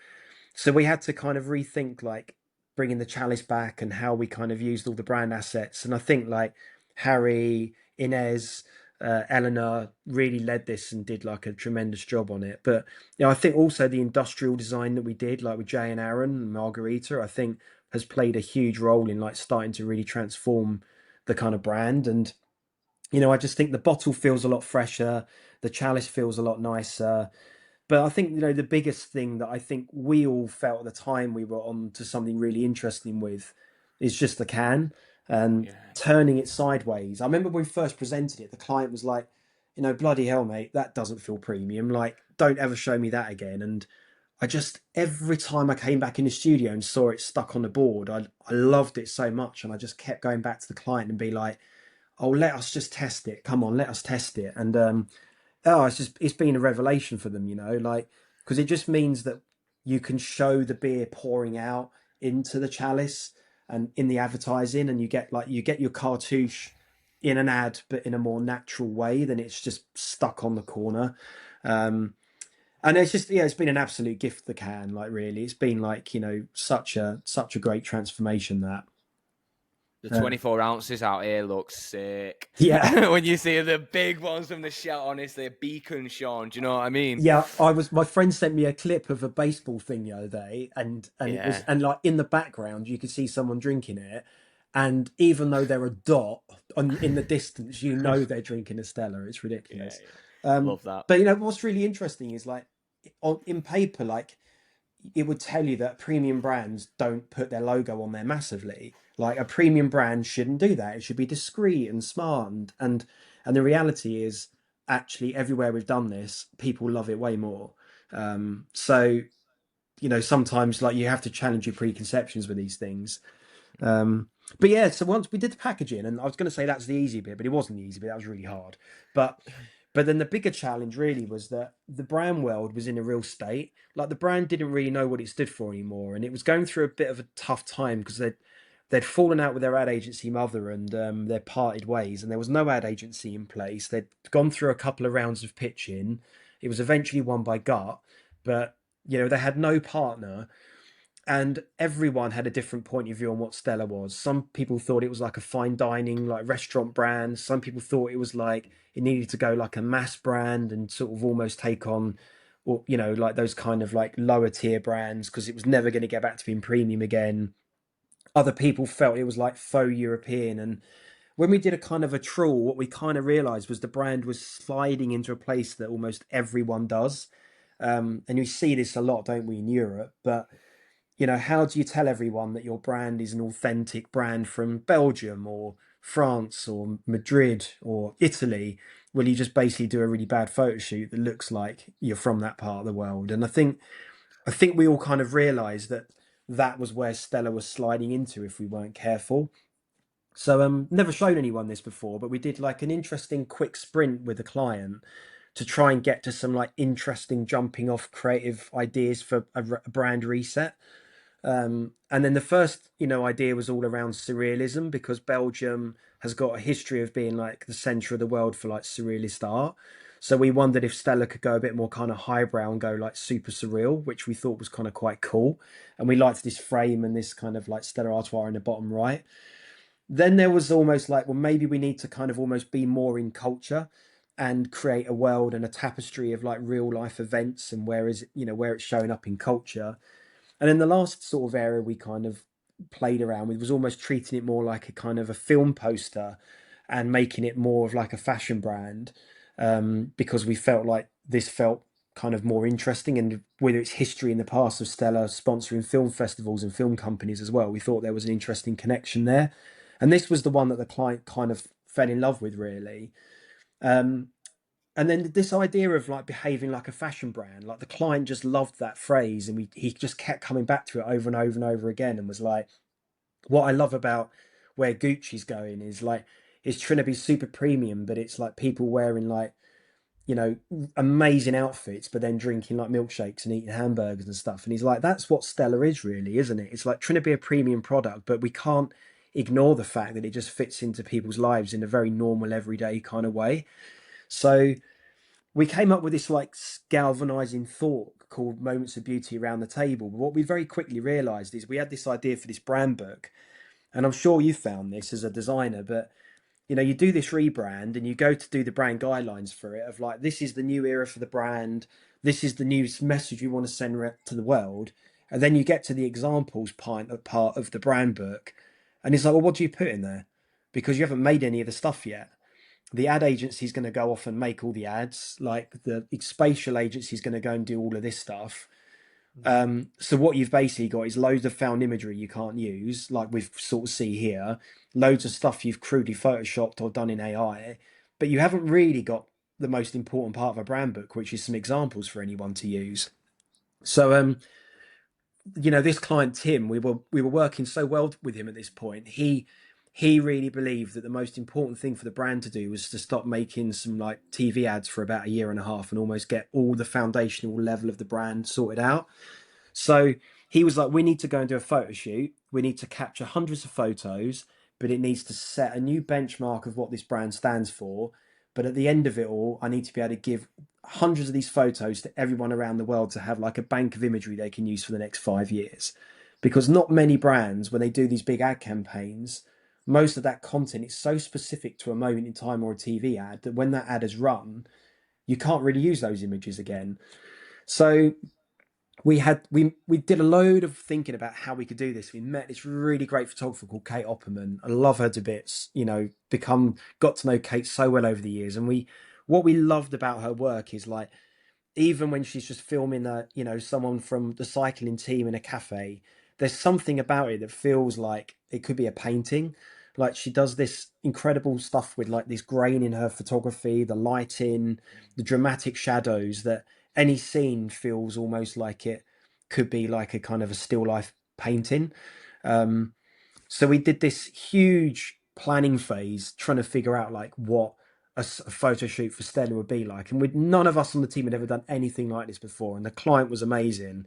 So we had to kind of rethink like bringing the chalice back and how we kind of used all the brand assets. And I think like Harry, Inez, Eleanor really led this and did like a tremendous job on it. But I think also the industrial design that we did, like with Jay and Aaron and Margarita, I think has played a huge role in like starting to really transform the kind of brand. And I just think the bottle feels a lot fresher, the chalice feels a lot nicer. But I think, the biggest thing that I think we all felt at the time we were on to something really interesting with is just the can and turning it sideways. I remember when we first presented it, the client was like, bloody hell, mate, that doesn't feel premium. Like, don't ever show me that again. And I just, every time I came back in the studio and saw it stuck on the board, I loved it so much. And I just kept going back to the client and be like, oh, let us just test it. Come on, let us test it. And, it's been a revelation for them, like, because it just means that you can show the beer pouring out into the chalice and in the advertising, and you get your cartouche in an ad, but in a more natural way than it's just stuck on the corner. And it's just, it's been an absolute gift, the can, like, really. It's been like, such a great transformation that. The 24 ounces out here looks sick. Yeah. When you see the big ones from the shelf, honestly, a beacon, Sean. Do you know what I mean? Yeah, my friend sent me a clip of a baseball thing the other day, and it was, and like in the background you could see someone drinking it, and even though they're a dot in the distance, they're drinking a Stella. It's ridiculous. Love that. But what's really interesting is like in paper, like it would tell you that premium brands don't put their logo on there massively. Like a premium brand shouldn't do that. It should be discreet and smart. And the reality is, actually, everywhere we've done this, people love it way more. So, sometimes like you have to challenge your preconceptions with these things. But yeah, so once we did the packaging, and I was going to say that's the easy bit, but it wasn't the easy bit. That was really hard. But then the bigger challenge really was that the brand world was in a real state. Like the brand didn't really know what it stood for anymore. And it was going through a bit of a tough time because they'd fallen out with their ad agency mother, and they'd parted ways, and there was no ad agency in place. They'd gone through a couple of rounds of pitching. It was eventually won by gut, but they had no partner, and everyone had a different point of view on what Stella was. Some people thought it was like a fine dining, like restaurant brand. Some people thought it was like it needed to go like a mass brand and sort of almost take on, or like those kind of like lower tier brands, because it was never going to get back to being premium again. Other people felt it was like faux European. And when we did a kind of a trawl, what we kind of realized was the brand was sliding into a place that almost everyone does. And you see this a lot, don't we, in Europe? But, how do you tell everyone that your brand is an authentic brand from Belgium or France or Madrid or Italy? Well, you just basically do a really bad photo shoot that looks like you're from that part of the world. And I think we all kind of realized that was where Stella was sliding into if we weren't careful. So never shown anyone this before, but we did like an interesting quick sprint with a client to try and get to some like interesting jumping off creative ideas for a brand reset. And then the first idea was all around surrealism, because Belgium has got a history of being like the center of the world for like surrealist art. So we wondered if Stella could go a bit more kind of highbrow and go like super surreal, which we thought was kind of quite cool. And we liked this frame and this kind of like Stella Artois in the bottom right. Then there was almost like, well, maybe we need to kind of almost be more in culture and create a world and a tapestry of like real life events and where it's showing up in culture. And then the last sort of area we kind of played around with was almost treating it more like a kind of a film poster and making it more of like a fashion brand. Because we felt like this felt kind of more interesting, and with its history in the past of Stella sponsoring film festivals and film companies as well, we thought there was an interesting connection there. And this was the one that the client kind of fell in love with, really. And then this idea of like behaving like a fashion brand, like the client just loved that phrase, and he just kept coming back to it over and over and over again, and was like, what I love about where Gucci's going is like, it's trying to be super premium, but it's like people wearing like, amazing outfits, but then drinking like milkshakes and eating hamburgers and stuff. And he's like, that's what Stella is really, isn't it? It's like trying to be a premium product, but we can't ignore the fact that it just fits into people's lives in a very normal, everyday kind of way. So we came up with this like galvanizing thought called Moments of Beauty around the table. But what we very quickly realized is we had this idea for this brand book, and I'm sure you found this as a designer, but you know, you do this rebrand and you go to do the brand guidelines for it of like, this is the new era for the brand. This is the new message we want to send to the world. And then you get to the examples part of the brand book. And it's like, well, what do you put in there? Because you haven't made any of the stuff yet. The ad agency is going to go off and make all the ads. Like the spatial agency is going to go and do all of this stuff. So what you've basically got is loads of found imagery you can't use, like we sort of see here, loads of stuff you've crudely photoshopped or done in AI, but you haven't really got the most important part of a brand book, which is some examples for anyone to use. So, you know, this client, Tim, we were working so well with him at this point. He really believed that the most important thing for the brand to do was to stop making some like TV ads for about a year and a half and almost get all the foundational level of the brand sorted out. So he was like, we need to go and do a photo shoot. We need to capture hundreds of photos, but it needs to set a new benchmark of what this brand stands for. But at the end of it all, I need to be able to give hundreds of these photos to everyone around the world to have like a bank of imagery they can use for the next 5 years. Because not many brands, when they do these big ad campaigns, most of that content is so specific to a moment in time or a TV ad that when that ad is run, you can't really use those images again. So we did a load of thinking about how we could do this. We met this really great photographer called Kate Opperman. I love her to bits, you know, got to know Kate so well over the years. And what we loved about her work is like, even when she's just filming you know, someone from the cycling team in a cafe, there's something about it that feels like it could be a painting. Like she does this incredible stuff with like this grain in her photography, the lighting, the dramatic shadows, that any scene feels almost like it could be like a kind of a still life painting. So we did this huge planning phase trying to figure out like what a photo shoot for Stella would be like. And none of us on the team had ever done anything like this before. And the client was amazing.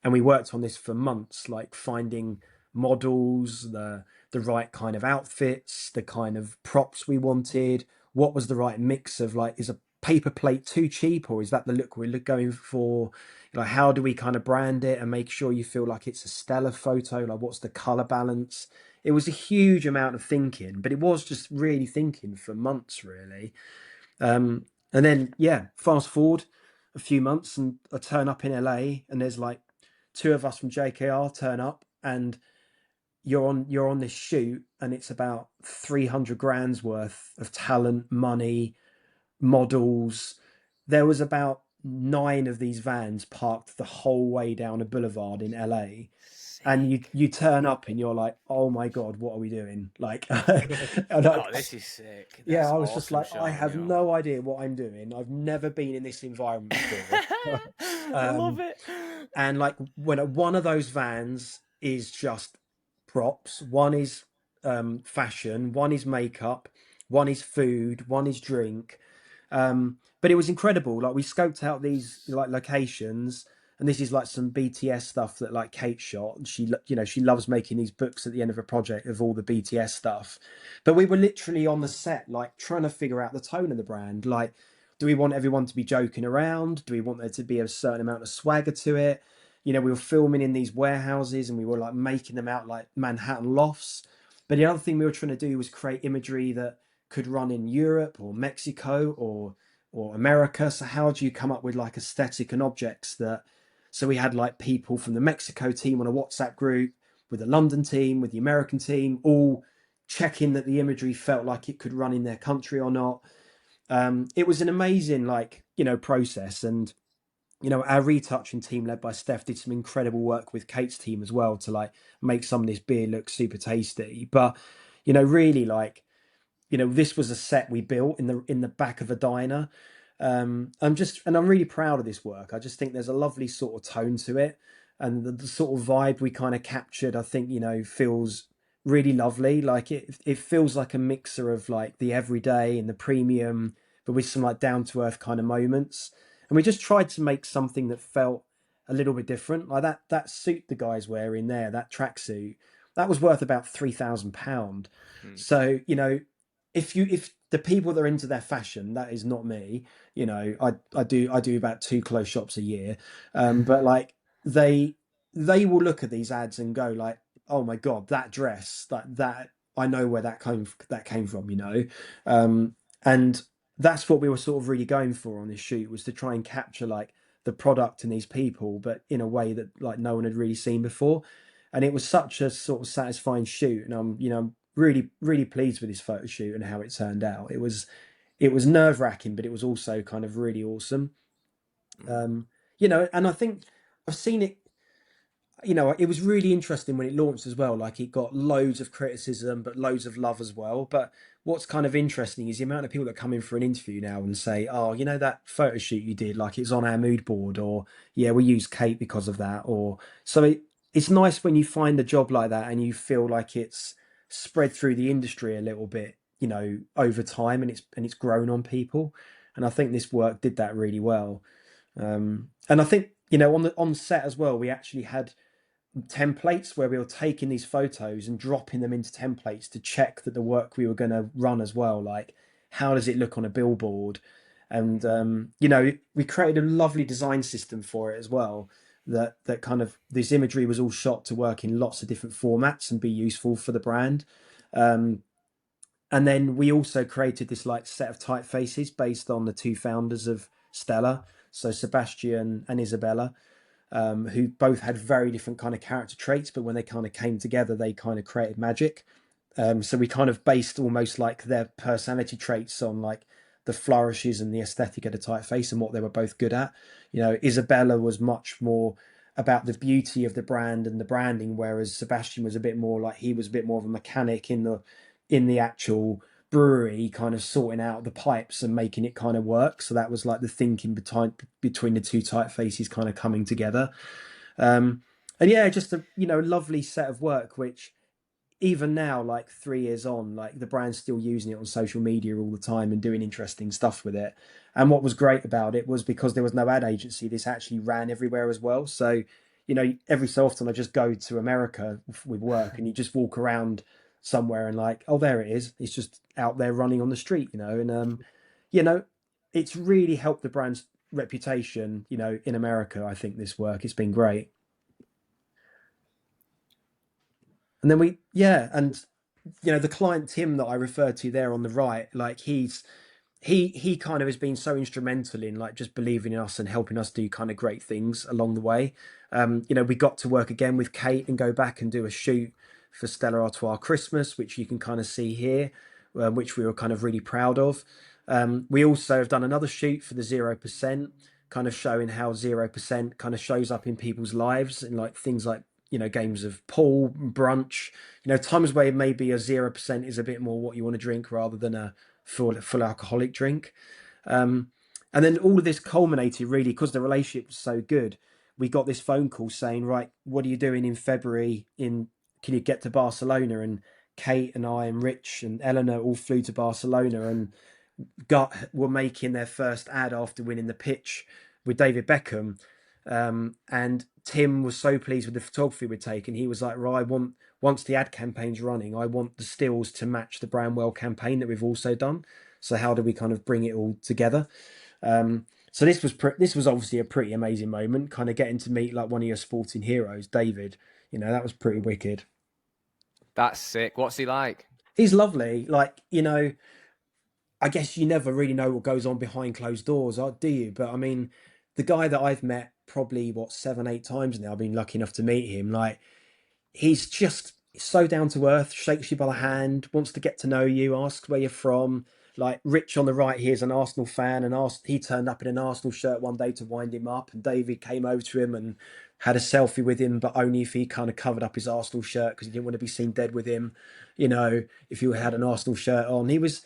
And we worked on this for months, like finding models, the right kind of outfits, the kind of props we wanted, what was the right mix of like, is a paper plate too cheap or is that the look we're going for? Like, how do we kind of brand it and make sure you feel like it's a Stella photo? Like, what's the color balance? It was a huge amount of thinking, but it was just really thinking for months, really. And then, yeah, fast forward a few months and I turn up in LA and there's like 2 of us from JKR turn up and you're on this shoot and it's about 300 grand's worth of talent, money, models. There was about 9 of these vans parked the whole way down a boulevard in LA. And you turn up and you're like, oh my God, what are we doing? Like, this is sick. That's yeah, I was awesome, just like, Sean, I have no idea what I'm doing. I've never been in this environment before. I love it. And like when one of those vans is just props, one is fashion, one is makeup, one is food, one is drink. But it was incredible. Like we scoped out these like locations, and this is like some BTS stuff that like Kate shot. And she, you know, she loves making these books at the end of a project of all the BTS stuff. But we were literally on the set, like trying to figure out the tone of the brand. Like, do we want everyone to be joking around? Do we want there to be a certain amount of swagger to it? You know, we were filming in these warehouses and we were like making them out like Manhattan lofts. But the other thing we were trying to do was create imagery that could run in Europe or Mexico or America. So how do you come up with like aesthetic and objects that, so we had like people from the Mexico team on a WhatsApp group with the London team, with the American team, all checking that the imagery felt like it could run in their country or not. It was an amazing, like, you know, process. And, you know, our retouching team led by Steph did some incredible work with Kate's team as well to like make some of this beer look super tasty. But, you know, really like, you know, this was a set we built in the back of a diner. I'm really proud of this work. I just think there's a lovely sort of tone to it, and the sort of vibe we kind of captured, I think, you know, feels really lovely. Like it feels like a mixer of like the everyday and the premium, but with some like down to earth kind of moments. And we just tried to make something that felt a little bit different. Like that suit the guys wear in there, that tracksuit, that was worth about £3,000. So, you know, if the people that are into their fashion, that is not me. You know, I do about 2 clothes shops a year, but like they will look at these ads and go like, oh my God, that dress, that I know where that came from, you know. And that's what we were sort of really going for on this shoot, was to try and capture like the product and these people, but in a way that like no one had really seen before. And it was such a sort of satisfying shoot, and I'm really, really pleased with this photo shoot and how it turned out. It was nerve-wracking, but it was also kind of really awesome. You know, and I think I've seen it, you know, it was really interesting when it launched as well. Like, it got loads of criticism, but loads of love as well. But what's kind of interesting is the amount of people that come in for an interview now and say, oh, you know, that photo shoot you did, like, it's on our mood board, or yeah, we used Kate because of that. Or so it's nice when you find a job like that and you feel like it's spread through the industry a little bit, you know, over time, and it's grown on people. And I think this work did that really well. And I think, you know, on set as well, we actually had templates where we were taking these photos and dropping them into templates to check that the work we were going to run as well, like how does it look on a billboard. And you know, we created a lovely design system for it as well, that kind of, this imagery was all shot to work in lots of different formats and be useful for the brand. And then we also created this like set of typefaces based on the two founders of Stella, so Sebastian and Isabella, who both had very different kind of character traits, but when they kind of came together, they kind of created magic. So we kind of based almost like their personality traits on like the flourishes and the aesthetic of the typeface and what they were both good at. You know, Isabella was much more about the beauty of the brand and the branding, whereas Sebastian was a bit more like, he was a bit more of a mechanic in the actual brewery, kind of sorting out the pipes and making it kind of work. So that was like the thinking between the two typefaces kind of coming together. And yeah, just a, you know, lovely set of work, which even now, like 3 years on, like the brand's still using it on social media all the time and doing interesting stuff with it. And what was great about it was, because there was no ad agency, this actually ran everywhere as well. So, you know, every so often I just go to America with work, and you just walk around somewhere and like, oh, there it is. It's just out there running on the street, you know. And you know, it's really helped the brand's reputation, you know, in America. I think this work, it's been great. And then and you know, the client Tim that I referred to there on the right, like he kind of has been so instrumental in like just believing in us and helping us do kind of great things along the way. You know, we got to work again with Kate and go back and do a shoot for Stella Artois Christmas, which you can kind of see here, which we were kind of really proud of. We also have done another shoot for the 0%, kind of showing how 0% kind of shows up in people's lives, and like things like, you know, games of pool, brunch, you know, times where maybe a 0% is a bit more what you want to drink rather than a full alcoholic drink. And then all of this culminated really because the relationship was so good. We got this phone call saying, right, what are you doing in February? Can you get to Barcelona? And Kate and I and Rich and Eleanor all flew to Barcelona and were making their first ad after winning the pitch with David Beckham. And Tim was so pleased with the photography we'd taken. He was like, right, once the ad campaign's running, I want the stills to match the Brand Well campaign that we've also done. So how do we kind of bring it all together? So this was obviously a pretty amazing moment, kind of getting to meet like one of your sporting heroes, David. You know, that was pretty wicked. That's sick. What's he like? He's lovely. Like, you know, I guess you never really know what goes on behind closed doors, do you? But I mean, the guy that I've met probably 7-8 times now, I've been lucky enough to meet him. Like, he's just so down to earth, shakes you by the hand, wants to get to know you, asks where you're from. Like Rich on the right here is an Arsenal fan, and he turned up in an Arsenal shirt one day to wind him up, and David came over to him and had a selfie with him, but only if he kind of covered up his Arsenal shirt because he didn't want to be seen dead with him. You know, if you had an Arsenal shirt on, he was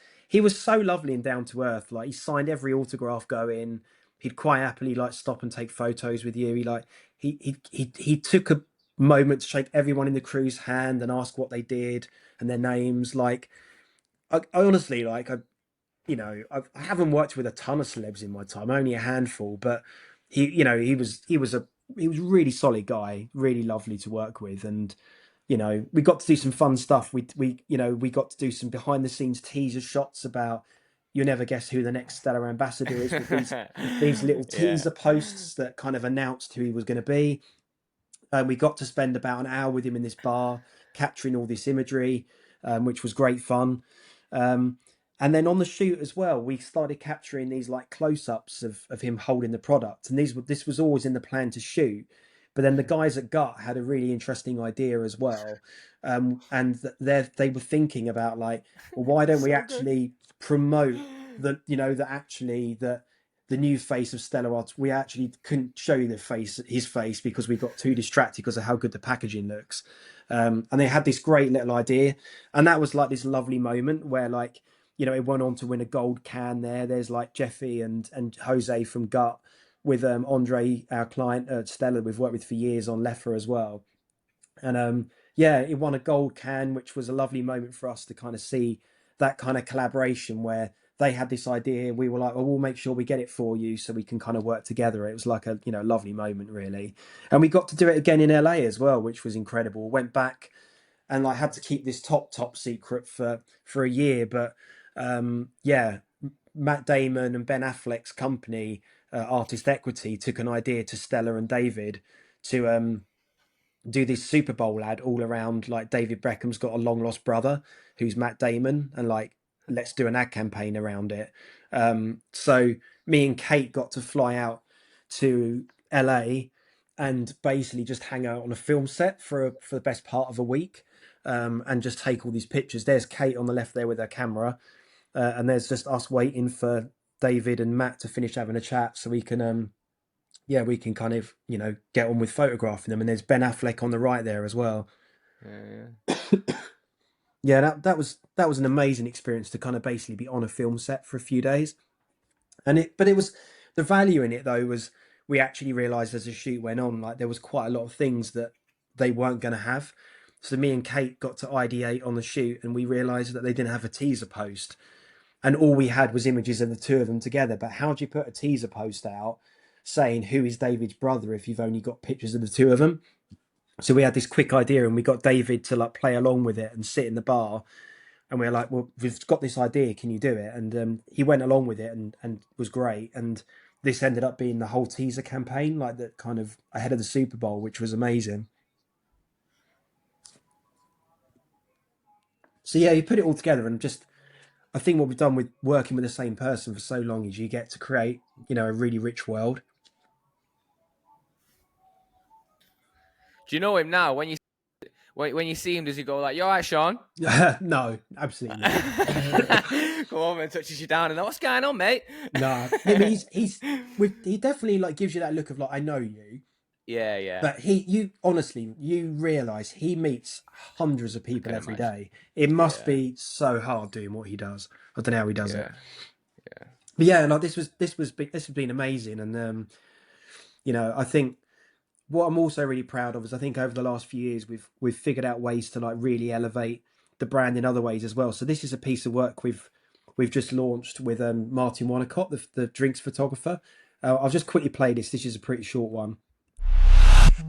so lovely and down to earth. Like, he signed every autograph going. He'd quite happily like stop and take photos with you. He took a moment to shake everyone in the crew's hand and ask what they did and their names. Like, I honestly, like, I haven't worked with a ton of celebs in my time, only a handful, but he was a really solid guy, really lovely to work with. And, you know, we got to do some fun stuff. We got to do some behind the scenes teaser shots about, you'll never guess who the next Stella ambassador is, with these little teaser posts that kind of announced who he was going to be. We got to spend about an hour with him in this bar, capturing all this imagery. which was great fun. And then on the shoot as well, we started capturing these like close-ups of him holding the product, and this was always in the plan to shoot. But then the guys at Gut had a really interesting idea as well, and they were thinking about like, well, why don't we actually promote the new face of Stella Artois? We actually couldn't show you his face because we got too distracted because of how good the packaging looks. And they had this great little idea, and that was like this lovely moment where like, it went on to win a gold can there. There's like Jeffy and Jose from Gut with Andre, our client at Stella, we've worked with for years on Leffer as well. And it won a gold can, which was a lovely moment for us to kind of see that kind of collaboration where they had this idea. We were like, well, we'll make sure we get it for you so we can kind of work together. It was like a, lovely moment really. And we got to do it again in LA as well, which was incredible. Went back and like had to keep this top secret for a year. But Matt Damon and Ben Affleck's company, Artist Equity, took an idea to Stella and David to do this Super Bowl ad all around like David Beckham's got a long lost brother who's Matt Damon, and like, let's do an ad campaign around it. So me and Kate got to fly out to LA and basically just hang out on a film set for the best part of a week, and just take all these pictures. There's Kate on the left there with her camera, and there's just us waiting for David and Matt to finish having a chat so we can we can kind of get on with photographing them. And there's Ben Affleck on the right there as well. That was an amazing experience to kind of basically be on a film set for a few days. But it was, the value in it though was we actually realized as the shoot went on, like there was quite a lot of things that they weren't going to have. So me and Kate got to ideate on the shoot, and we realized that they didn't have a teaser post, and all we had was images of the two of them together. But how do you put a teaser post out saying who is David's brother if you've only got pictures of the two of them? So we had this quick idea, and we got David to like play along with it and sit in the bar, and we were like, well, we've got this idea, can you do it? And he went along with it and was great. And this ended up being the whole teaser campaign, like that kind of ahead of the Super Bowl, which was amazing. So yeah, you put it all together, and just, I think what we've done with working with the same person for so long is you get to create, a really rich world. Do you know him now? When you see him, does he go like, "You all right, Sean?" No, absolutely not. Come on, man, touches you down and what's going on, mate? No, I mean, he definitely like gives you that look of like, I know you. Yeah. But you honestly, you realise he meets hundreds of people every day. It must be so hard doing what he does. I don't know how he does it. Yeah. But yeah, like this has been amazing, and I think what I'm also really proud of is I think over the last few years we've figured out ways to like really elevate the brand in other ways as well. So this is a piece of work we've just launched with Martin Wanacott, the drinks photographer. I'll just quickly play this. This is a pretty short one.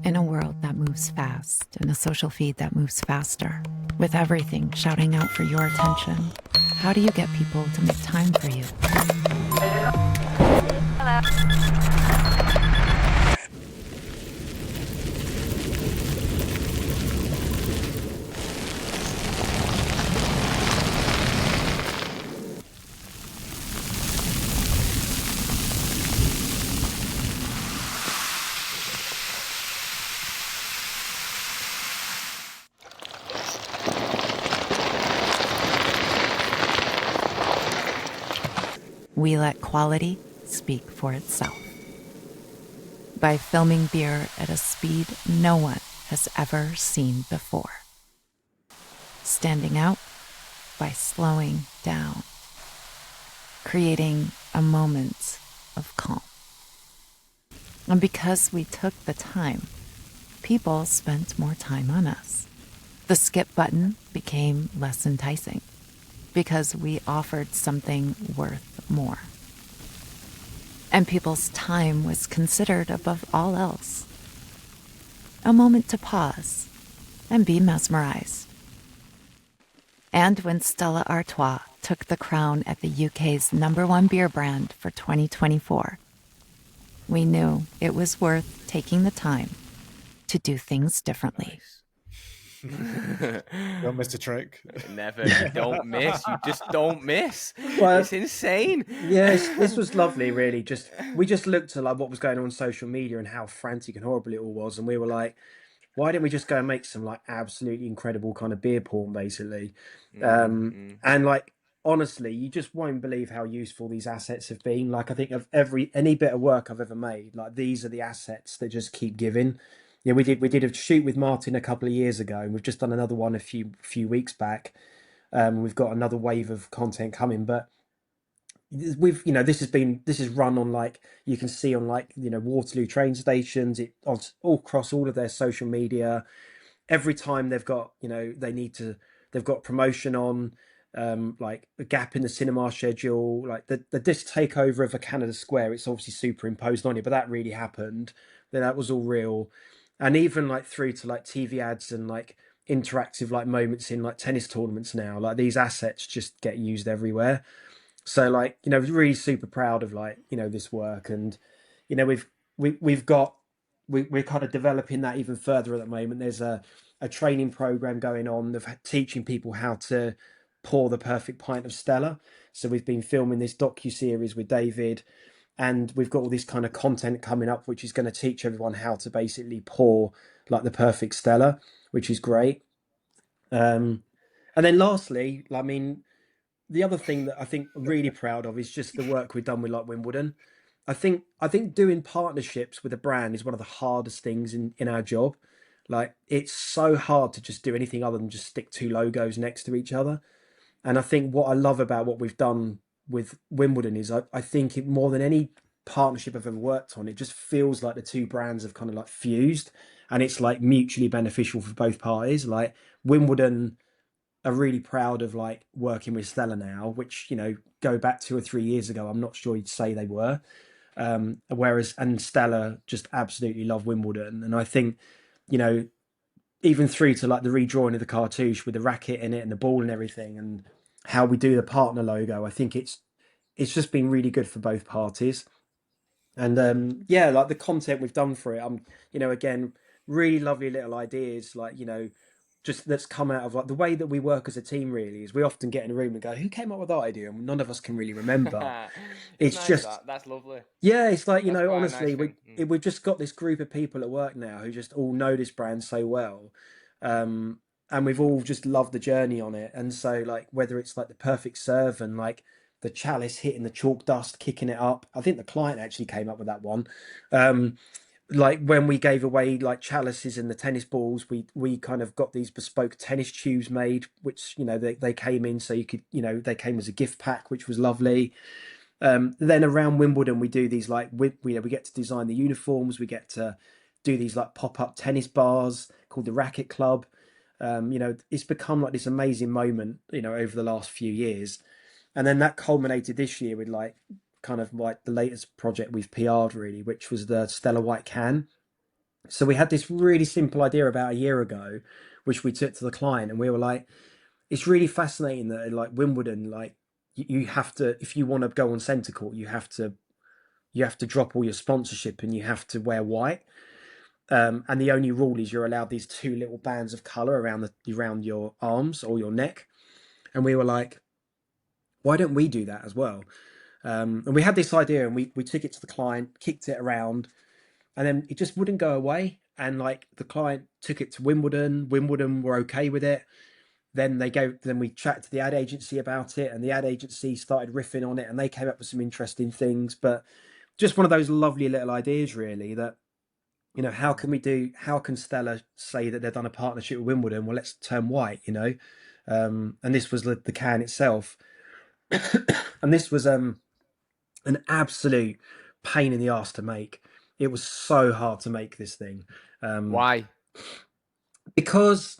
In a world that moves fast, in a social feed that moves faster, with everything shouting out for your attention, how do you get people to make time for you? Hello. We let quality speak for itself. By filming beer at a speed no one has ever seen before. Standing out by slowing down. Creating a moment of calm. And because we took the time, people spent more time on us. The skip button became less enticing, because we offered something worth more. And people's time was considered above all else. A moment to pause and be mesmerized. And when Stella Artois took the crown at the UK's #1 beer brand for 2024, we knew it was worth taking the time to do things differently. Nice. Don't miss the trick. Never. You don't miss. You just don't miss. Well, It's insane. Yes, this was lovely, really. We just looked at like what was going on social media and how frantic and horrible it all was, and we were like, why don't we just go and make some like absolutely incredible kind of beer porn, basically? And like honestly, you just won't believe how useful these assets have been. Like I think of any bit of work I've ever made, like these are the assets that just keep giving. Yeah, we did a shoot with Martin a couple of years ago, and we've just done another one a few weeks back. We've got another wave of content coming, but we've this is run on, like you can see on, like Waterloo train stations, all across all of their social media. Every time they've got they've got promotion on, like a gap in the cinema schedule, like the disc takeover of a Canada Square, it's obviously superimposed on it, but that really happened. Then that was all real. And even like through to like TV ads and like interactive like moments in like tennis tournaments now, like these assets just get used everywhere. So like, really super proud of like, this work. And, we're kind of developing that even further at the moment. There's a training program going on of teaching people how to pour the perfect pint of Stella. So we've been filming this docu-series with David, and we've got all this kind of content coming up, which is going to teach everyone how to basically pour like the perfect Stella, which is great. And then lastly, I mean, the other thing that I think I'm really proud of is just the work we've done with like Wimbledon. I think doing partnerships with a brand is one of the hardest things in our job. Like it's so hard to just do anything other than just stick two logos next to each other. And I think what I love about what we've done with Wimbledon is I think it, more than any partnership I've ever worked on, it just feels like the two brands have kind of like fused, and it's like mutually beneficial for both parties. Like Wimbledon are really proud of like working with Stella now, which, go back 2 or 3 years ago, I'm not sure you'd say they were. Whereas Stella just absolutely love Wimbledon. And I think, even through to like the redrawing of the cartouche with the racket in it and the ball and everything, and how we do the partner logo, I think it's just been really good for both parties. And like the content we've done for it, again, really lovely little ideas, like, just that's come out of like the way that we work as a team. Really, is we often get in a room and go, who came up with that idea, and none of us can really remember. It's nice, just that's lovely. Yeah, it's like, honestly, nice we've just got this group of people at work now who just all know this brand so well, and we've all just loved the journey on it. And so like whether it's like the perfect serve and like the chalice hitting the chalk dust, kicking it up, I think the client actually came up with that one. Like when we gave away like chalices and the tennis balls, we kind of got these bespoke tennis tubes made, which they came in, so you could they came as a gift pack, which was lovely. Then around Wimbledon, we do these like we get to design the uniforms, we get to do these like pop-up tennis bars called the Racket Club. It's become like this amazing moment over the last few years, and then that culminated this year with like kind of like the latest project we've PR'd really, which was the Stella White can. So we had this really simple idea about a year ago, which we took to the client, and we were like, it's really fascinating that like Wimbledon, like you have to, if you want to go on centre court, you have to drop all your sponsorship and you have to wear white. And the only rule is you're allowed these two little bands of colour around your arms or your neck. And we were like, why don't we do that as well? And we had this idea, and we took it to the client, kicked it around, and then it just wouldn't go away. And like the client took it to Wimbledon were okay with it. Then we chatted to the ad agency about it, and the ad agency started riffing on it, and they came up with some interesting things. But just one of those lovely little ideas really, that how can Stella say that they've done a partnership with Wimbledon? Well, let's turn white, and this was the can itself. And this was an absolute pain in the arse to make. It was so hard to make this thing. Why? Because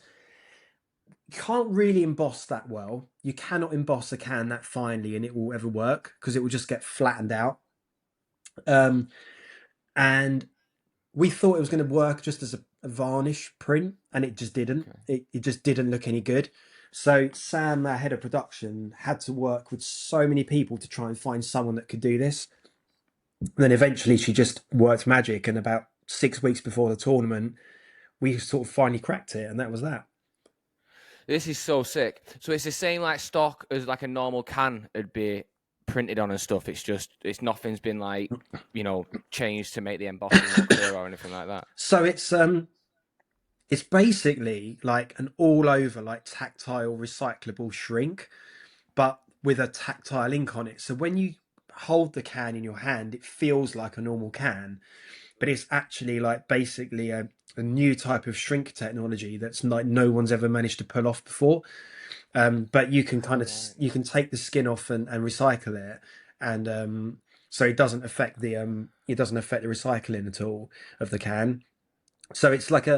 you can't really emboss that well. You cannot emboss a can that finely and it will ever work, because it will just get flattened out. And we thought it was going to work just as a varnish print, and it just didn't. Okay. It just didn't look any good. So Sam, our head of production, had to work with so many people to try and find someone that could do this. And then eventually she just worked magic, and about 6 weeks before the tournament, we sort of finally cracked it, and that was that. This is so sick. So it's the same like stock as like a normal can would be printed on and stuff. It's nothing's been like, you know, changed to make the embossing more clear or anything like that. So it's basically like an all over like tactile recyclable shrink, but with a tactile ink on it. So when you hold the can in your hand, it feels like a normal can, but it's actually like basically a new type of shrink technology that's like no one's ever managed to pull off before. But you can kind of you can take the skin off and recycle it, and so it doesn't affect the recycling at all of the can. So it's like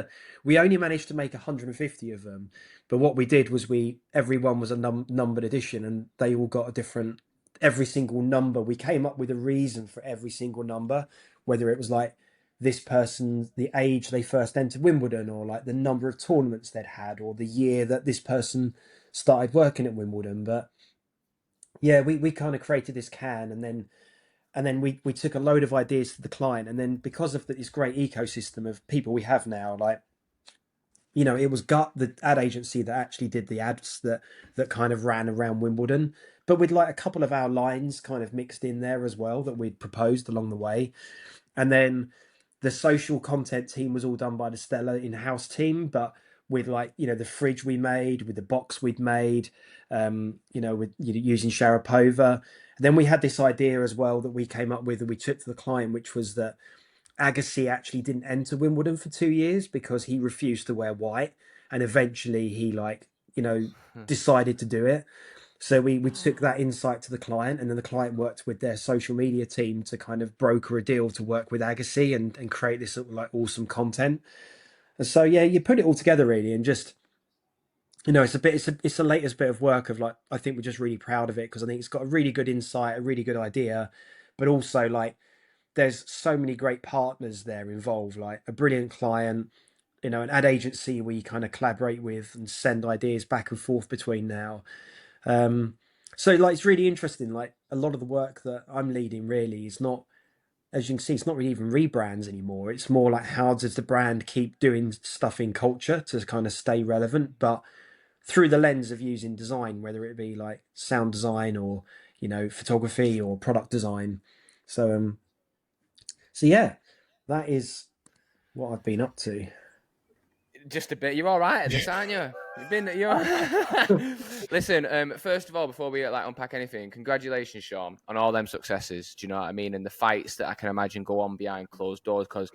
we only managed to make 150 of them, but what we did was everyone was a numbered edition, and they all got a different, every single number. We came up with a reason for every single number, whether it was like this person, the age they first entered Wimbledon, or like the number of tournaments they'd had, or the year that this person started working at Wimbledon. But yeah, we kind of created this can, and then we took a load of ideas to the client, and then because of this great ecosystem of people we have now, like, you know, it was the ad agency that actually did the ads that kind of ran around Wimbledon, but with like a couple of our lines kind of mixed in there as well that we'd proposed along the way. And then the social content team was all done by the Stella in-house team, but with like, you know, the fridge we made, with the box we'd made, you know, with using Sharapova. And then we had this idea as well that we came up with and we took to the client, which was that Agassi actually didn't enter Wimbledon for 2 years because he refused to wear white, and eventually he, like, you know, decided to do it. So we took that insight to the client, and then the client worked with their social media team to kind of broker a deal to work with Agassi and create this like awesome content. And so yeah, you put it all together really, and just, you know, it's the latest bit of work of, like, I think we're just really proud of it because I think it's got a really good insight, a really good idea, but also like there's so many great partners there involved, like a brilliant client, you know, an ad agency we kind of collaborate with and send ideas back and forth between now. So like it's really interesting. Like a lot of the work that I'm leading really is not, as you can see, it's not really even rebrands anymore. It's more like how does the brand keep doing stuff in culture to kind of stay relevant, but through the lens of using design, whether it be like sound design or, you know, photography or product design. So yeah, that is what I've been up to. Just a bit. You're all right at this, aren't you? Listen, first of all, before we like unpack anything, congratulations, Sean, on all them successes. Do you know what I mean? And the fights that I can imagine go on behind closed doors, because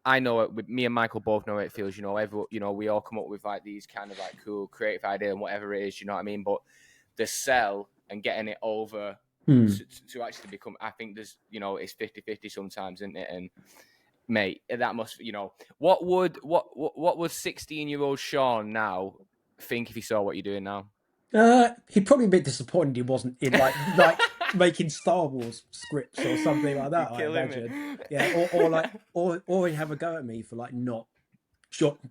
I know it. With me and Michael both know it feels. You know, we all come up with like these kind of like cool creative idea and whatever it is. You know what I mean? But the sell and getting it over to actually become, I think there's, you know, it's 50-50 sometimes, isn't it? And mate, that must, you know, what would 16-year-old Sean now think if he saw what you're doing now? He'd probably be disappointed he wasn't in like making Star Wars scripts or something like that. I imagine, yeah, or he'd have a go at me for like not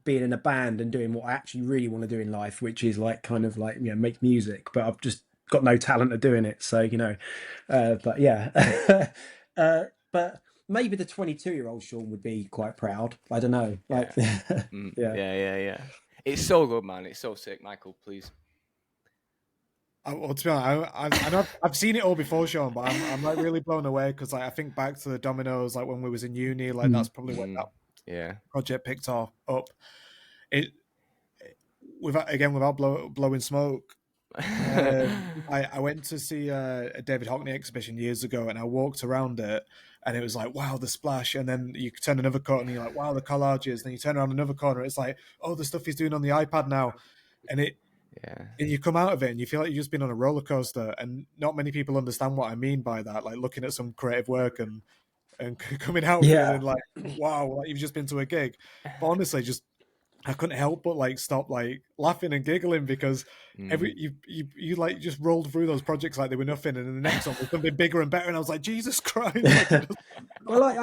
being in a band and doing what I actually really want to do in life, which is like kind of like, you know, make music, but I've just got no talent at doing it. So, you know, but yeah, but maybe the 22-year-old Sean would be quite proud. I don't know. Like, yeah. It's so good, man. It's so sick. Michael, please. Well, to be honest, I know I've seen it all before, Sean, but I'm like really blown away because like I think back to the Dominoes, like when we was in uni, like that's probably when that project picked up. Without blowing smoke. I went to see a David Hockney exhibition years ago, and I walked around it, and it was like, wow, the splash, and then you turn another corner, and you're like, wow, the collages, then you turn around another corner, it's like, oh, the stuff he's doing on the iPad now, and you come out of it, and you feel like you've just been on a roller coaster, and not many people understand what I mean by that, like looking at some creative work and coming out feeling like, wow, like you've just been to a gig, but honestly, just I couldn't help but like stop like laughing and giggling because you like just rolled through those projects like they were nothing, and then the next one was something bigger and better, and I was like, Jesus Christ! Well,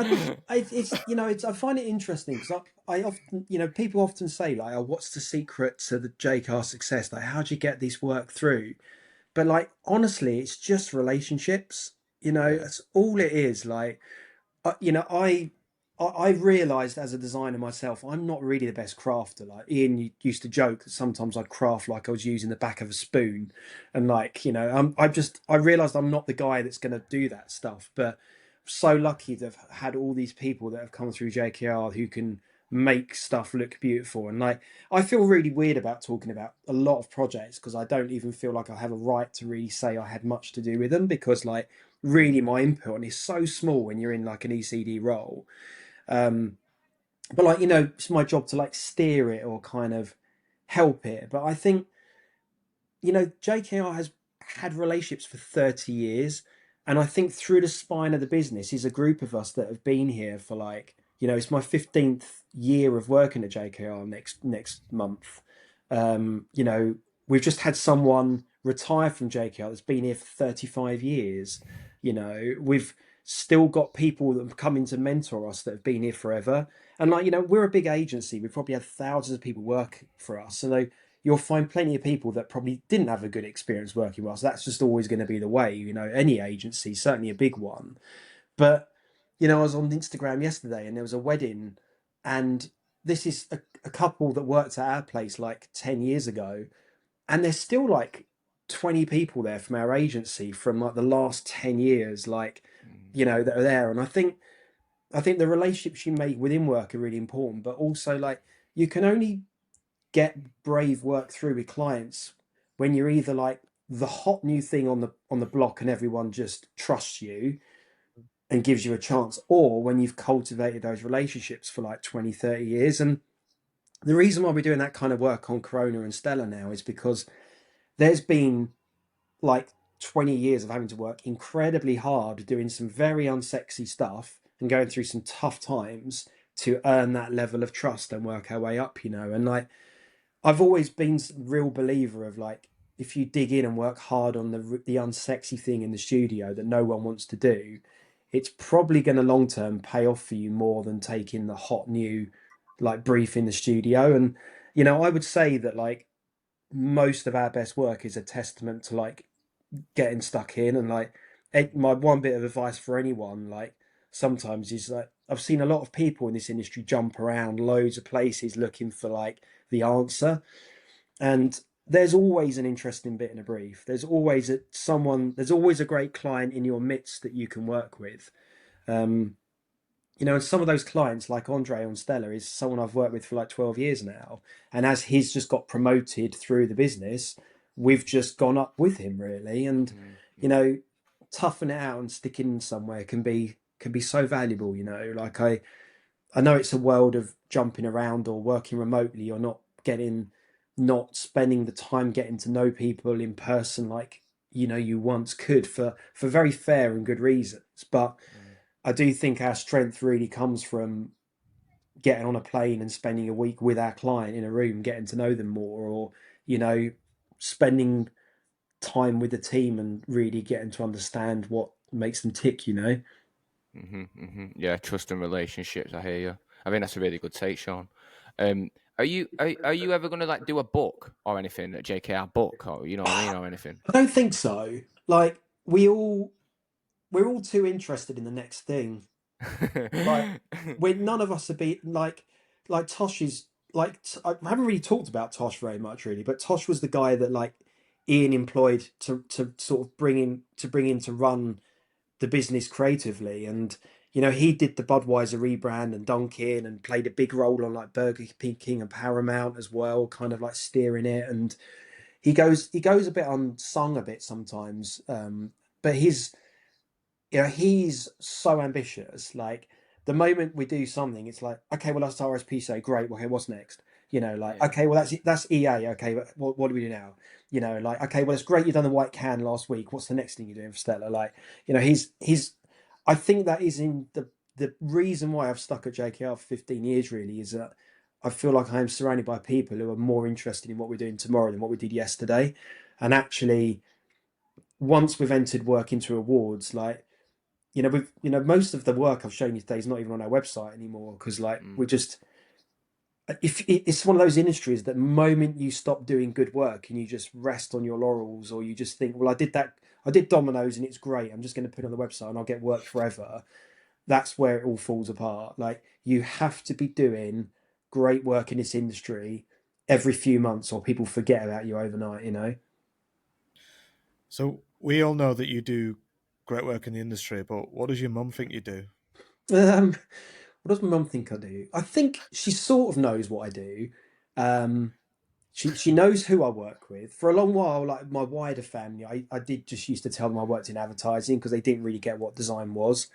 it's you know, I find it interesting because I often, you know, people often say like, oh, what's the secret to the JCar success? Like, how do you get this work through? But like, honestly, it's just relationships. You know, that's all it is. Like, you know, I I realised as a designer myself, I'm not really the best crafter. Like Ian used to joke that sometimes I'd craft like I was using the back of a spoon, and like, you know, I realised I'm not the guy that's going to do that stuff. But I'm so lucky to have had all these people that have come through JKR who can make stuff look beautiful. And like, I feel really weird about talking about a lot of projects because I don't even feel like I have a right to really say I had much to do with them, because like really my input is so small when you're in like an ECD role. But like, you know, it's my job to like steer it or kind of help it. But I think, you know, JKR has had relationships for 30 years. And I think through the spine of the business is a group of us that have been here for like, you know, it's my 15th year of working at JKR next month. You know, we've just had someone retire from JKR that's been here for 35 years. You know, we've still got people that have come in to mentor us that have been here forever. And like, you know, we're a big agency. We probably have thousands of people work for us. So you'll find plenty of people that probably didn't have a good experience working with us. That's just always going to be the way, you know, any agency, certainly a big one. But, you know, I was on Instagram yesterday and there was a wedding, and this is a couple that worked at our place like 10 years ago. And there's still like 20 people there from our agency from like the last 10 years, like, you know, that are there. And I think the relationships you make within work are really important, but also like you can only get brave work through with clients when you're either like the hot new thing on the block and everyone just trusts you and gives you a chance, or when you've cultivated those relationships for like 20, 30 years. And the reason why we're doing that kind of work on Corona and Stella now is because there's been like 20 years of having to work incredibly hard, doing some very unsexy stuff and going through some tough times to earn that level of trust and work our way up, you know. And like, I've always been a real believer of like, if you dig in and work hard on the unsexy thing in the studio that no one wants to do, it's probably going to long term pay off for you more than taking the hot new like brief in the studio. And, you know, I would say that like most of our best work is a testament to like getting stuck in. And like my one bit of advice for anyone, like sometimes is like, I've seen a lot of people in this industry jump around loads of places looking for like the answer, and there's always an interesting bit in a brief. There's always a great client in your midst that you can work with. You know, and some of those clients like Andre on Stella is someone I've worked with for like 12 years now, and as he's just got promoted through the business, we've just gone up with him really. And you know, toughing it out and sticking somewhere can be so valuable, you know. Like I know it's a world of jumping around or working remotely. You're not spending the time getting to know people in person like, you know, you once could for very fair and good reasons. But I do think our strength really comes from getting on a plane and spending a week with our client in a room, getting to know them more, or, you know, spending time with the team and really getting to understand what makes them tick, you know. Yeah, trust and relationships. I hear you. I think that's a really good take, Sean. Are you ever going to like do a book or anything, a JKR book, or you know what I mean, or anything? I don't think so. Like we're all too interested in the next thing. Like none of us have been like Tosh is like, I haven't really talked about Tosh very much really, but Tosh was the guy that like Ian employed to sort of bring in to run the business creatively. And you know, he did the Budweiser rebrand and Dunkin' and played a big role on like Burger King and Paramount as well, kind of like steering it. And he goes a bit unsung a bit sometimes, but he's so ambitious. Like the moment we do something, it's like, okay, well that's RSPCA, great. Well, okay, what's next? You know, like, okay, well that's EA. Okay, but what do we do now? You know, like, okay, well it's great you've done the white can last week. What's the next thing you're doing for Stella? Like, you know, he's. I think that is in the reason why I've stuck at JKR for 15 years. Really, is that I feel like I am surrounded by people who are more interested in what we're doing tomorrow than what we did yesterday. And actually, once we've entered work into awards, like, you know, most of the work I've shown you today is not even on our website anymore, because like we're just, if it's one of those industries that the moment you stop doing good work and you just rest on your laurels, or you just think, well, I did Domino's and it's great, I'm just going to put it on the website and I'll get work forever. that's where it all falls apart. Like, you have to be doing great work in this industry every few months, or people forget about you overnight, you know? So we all know that you do great work in the industry, but what does your mum think you do? What does my mum think I do? I think she sort of knows what I do. She knows who I work with. For a long while, like my wider family, I did just used to tell them I worked in advertising because they didn't really get what design was.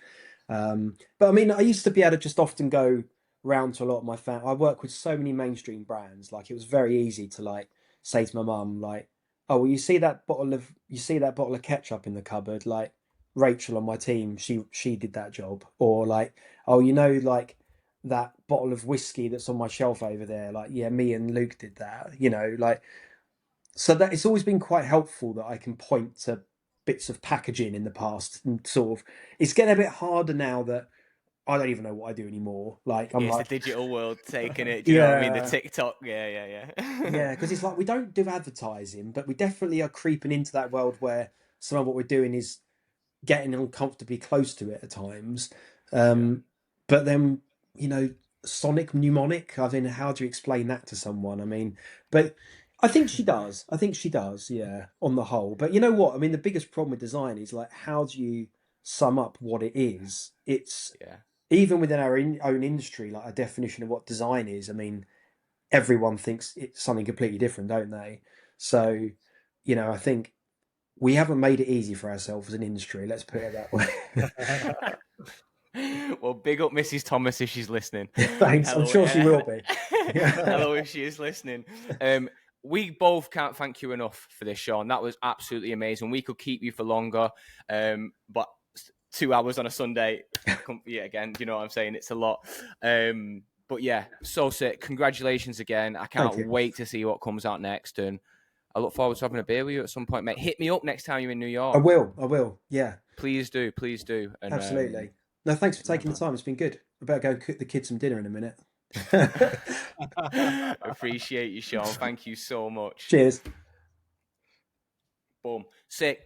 But I mean, I used to be able to just often go round to a lot of my family. I work with so many mainstream brands. Like, it was very easy to like say to my mum, like, "Oh, well, you see that bottle of ketchup in the cupboard? Like, Rachel on my team, she did that job." Or like, "Oh, you know, like that bottle of whiskey that's on my shelf over there, like, yeah, me and Luke did that." You know, like, so that it's always been quite helpful that I can point to bits of packaging in the past, and sort of, it's getting a bit harder now that I don't even know what I do anymore. Like, I'm It's the like, digital world taking it. Do you know what I mean? The yeah, TikTok. Yeah. yeah, because it's like we don't do advertising, but we definitely are creeping into that world where some of what we're doing is getting uncomfortably close to it at times. But then, you know, sonic mnemonic, I mean, how do you explain that to someone? I mean, but I think she does. I think she does, yeah, on the whole. But you know what? I mean, the biggest problem with design is like, how do you sum up what it is? It's Yeah. even within our own industry, like a definition of what design is. I mean, everyone thinks it's something completely different, don't they? So, you know, I think we haven't made it easy for ourselves as an industry. Let's put it that way. Well, big up Mrs. Thomas if she's listening. Thanks. I'm sure she will be. Hello if she is listening. We both can't thank you enough for this, Sean. That was absolutely amazing. We could keep you for longer, but 2 hours on a Sunday, yeah, again, you know what I'm saying? It's a lot. But yeah, so sick. Congratulations again. I can't wait to see what comes out next, and I look forward to having a beer with you at some point, mate. Hit me up next time you're in New York. I will. Yeah. Please do. And, absolutely. No, thanks for taking the time. It's been good. I better go cook the kids some dinner in a minute. Appreciate you, Sean. Thank you so much. Cheers. Boom. Sick.